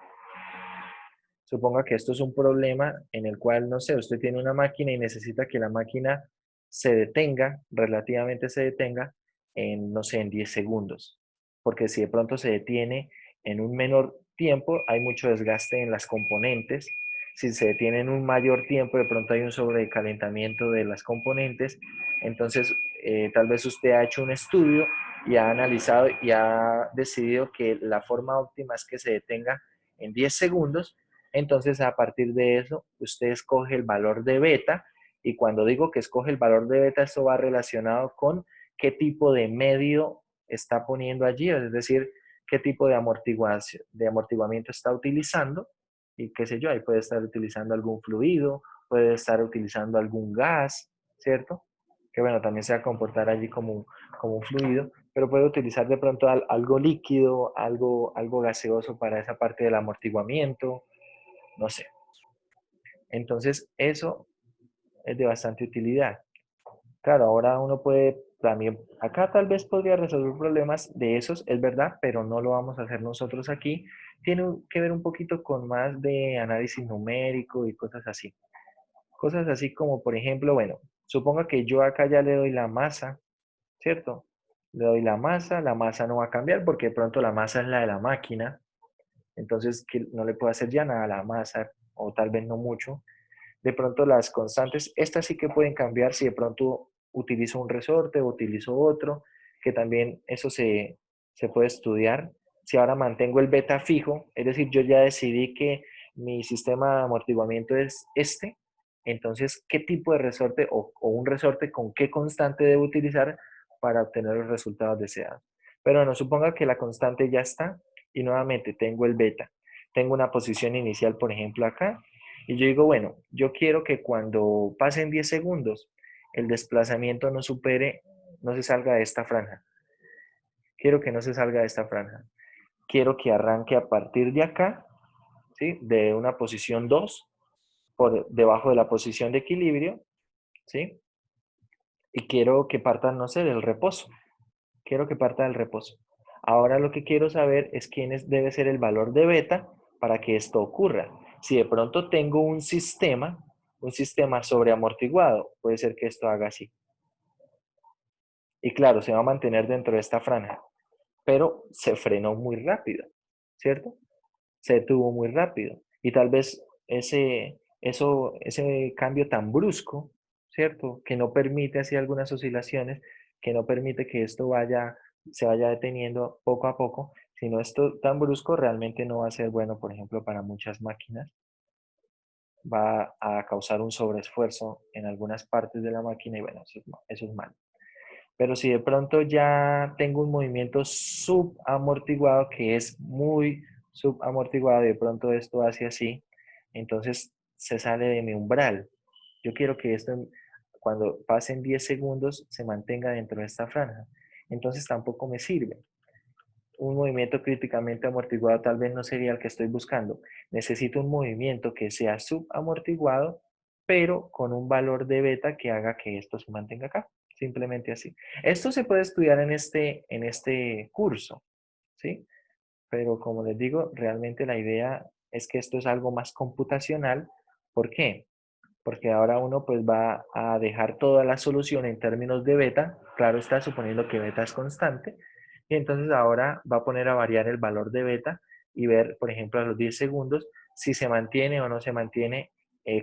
Suponga que esto es un problema en el cual, no sé, usted tiene una máquina y necesita que la máquina se detenga, relativamente se detenga, en, no sé, en 10 segundos. Porque si de pronto se detiene en un menor tiempo, hay mucho desgaste en las componentes. Si se detiene en un mayor tiempo, de pronto hay un sobrecalentamiento de las componentes. Entonces, tal vez usted ha hecho un estudio y ha analizado y ha decidido que la forma óptima es que se detenga en 10 segundos. Entonces, a partir de eso, usted escoge el valor de beta, y cuando digo que escoge el valor de beta, esto va relacionado con qué tipo de medio está poniendo allí, es decir, qué tipo de amortiguamiento está utilizando, y qué sé yo, ahí puede estar utilizando algún fluido, puede estar utilizando algún gas, ¿cierto? Que bueno, también se va a comportar allí como un fluido, pero puede utilizar de pronto algo líquido, algo gaseoso para esa parte del amortiguamiento, no sé. Entonces, eso es de bastante utilidad. Claro, ahora uno puede también, acá tal vez podría resolver problemas de esos, es verdad, pero no lo vamos a hacer nosotros aquí. Tiene que ver un poquito con más de análisis numérico y cosas así. Cosas así como, por ejemplo, bueno, suponga que yo acá ya le doy la masa, ¿cierto? Le doy la masa no va a cambiar porque de pronto la masa es la de la máquina, entonces que no le puedo hacer ya nada a la masa, o tal vez no mucho. De pronto las constantes, estas sí que pueden cambiar si de pronto utilizo un resorte o utilizo otro, que también eso se puede estudiar. Si ahora mantengo el beta fijo, es decir, yo ya decidí que mi sistema de amortiguamiento es este, entonces, ¿qué tipo de resorte o un resorte con qué constante debo utilizar para obtener los resultados deseados? Pero bueno, suponga que la constante ya está y nuevamente tengo el beta. Tengo una posición inicial, por ejemplo, acá, y yo digo, bueno, yo quiero que cuando pasen 10 segundos, el desplazamiento no supere, no se salga de esta franja. Quiero que no se salga de esta franja. Quiero que arranque a partir de acá, ¿sí? De una posición 2, por debajo de la posición de equilibrio, ¿sí? Y quiero que parta, no sé, del reposo. Quiero que parta del reposo. Ahora lo que quiero saber es debe ser el valor de beta para que esto ocurra. Si de pronto tengo un sistema sobreamortiguado, puede ser que esto haga así. Y claro, se va a mantener dentro de esta franja, pero se frenó muy rápido, ¿cierto? Se detuvo muy rápido. Y tal vez ese cambio tan brusco, ¿cierto? Que no permite así algunas oscilaciones, que no permite que esto se vaya deteniendo poco a poco, sino esto tan brusco realmente no va a ser bueno, por ejemplo, para muchas máquinas. Va a causar un sobreesfuerzo en algunas partes de la máquina y bueno, eso es malo. Pero si de pronto ya tengo un movimiento subamortiguado, que es muy subamortiguado, y de pronto esto hace así, entonces se sale de mi umbral. Yo quiero que esto, cuando pasen 10 segundos, se mantenga dentro de esta franja. Entonces tampoco me sirve. Un movimiento críticamente amortiguado tal vez no sería el que estoy buscando. Necesito un movimiento que sea subamortiguado, pero con un valor de beta que haga que esto se mantenga acá. Simplemente así. Esto se puede estudiar en este curso, ¿sí? Pero como les digo, realmente la idea es que esto es algo más computacional. ¿Por qué? Porque ahora uno pues va a dejar toda la solución en términos de beta, claro está, suponiendo que beta es constante, y entonces ahora va a poner a variar el valor de beta y ver, por ejemplo, a los 10 segundos si se mantiene o no se mantiene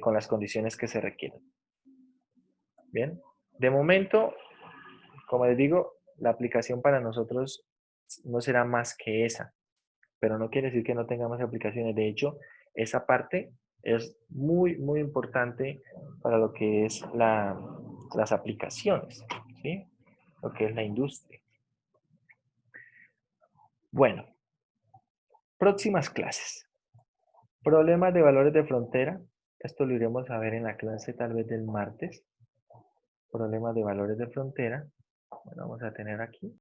con las condiciones que se requieren. Bien, de momento, como les digo, la aplicación para nosotros no será más que esa, pero no quiere decir que no tengamos aplicaciones. De hecho, esa parte es muy, muy importante para lo que es las aplicaciones, ¿sí? Lo que es la industria. Bueno, próximas clases. Problemas de valores de frontera. Esto lo iremos a ver en la clase tal vez del martes. Problemas de valores de frontera. Bueno, vamos a tener aquí.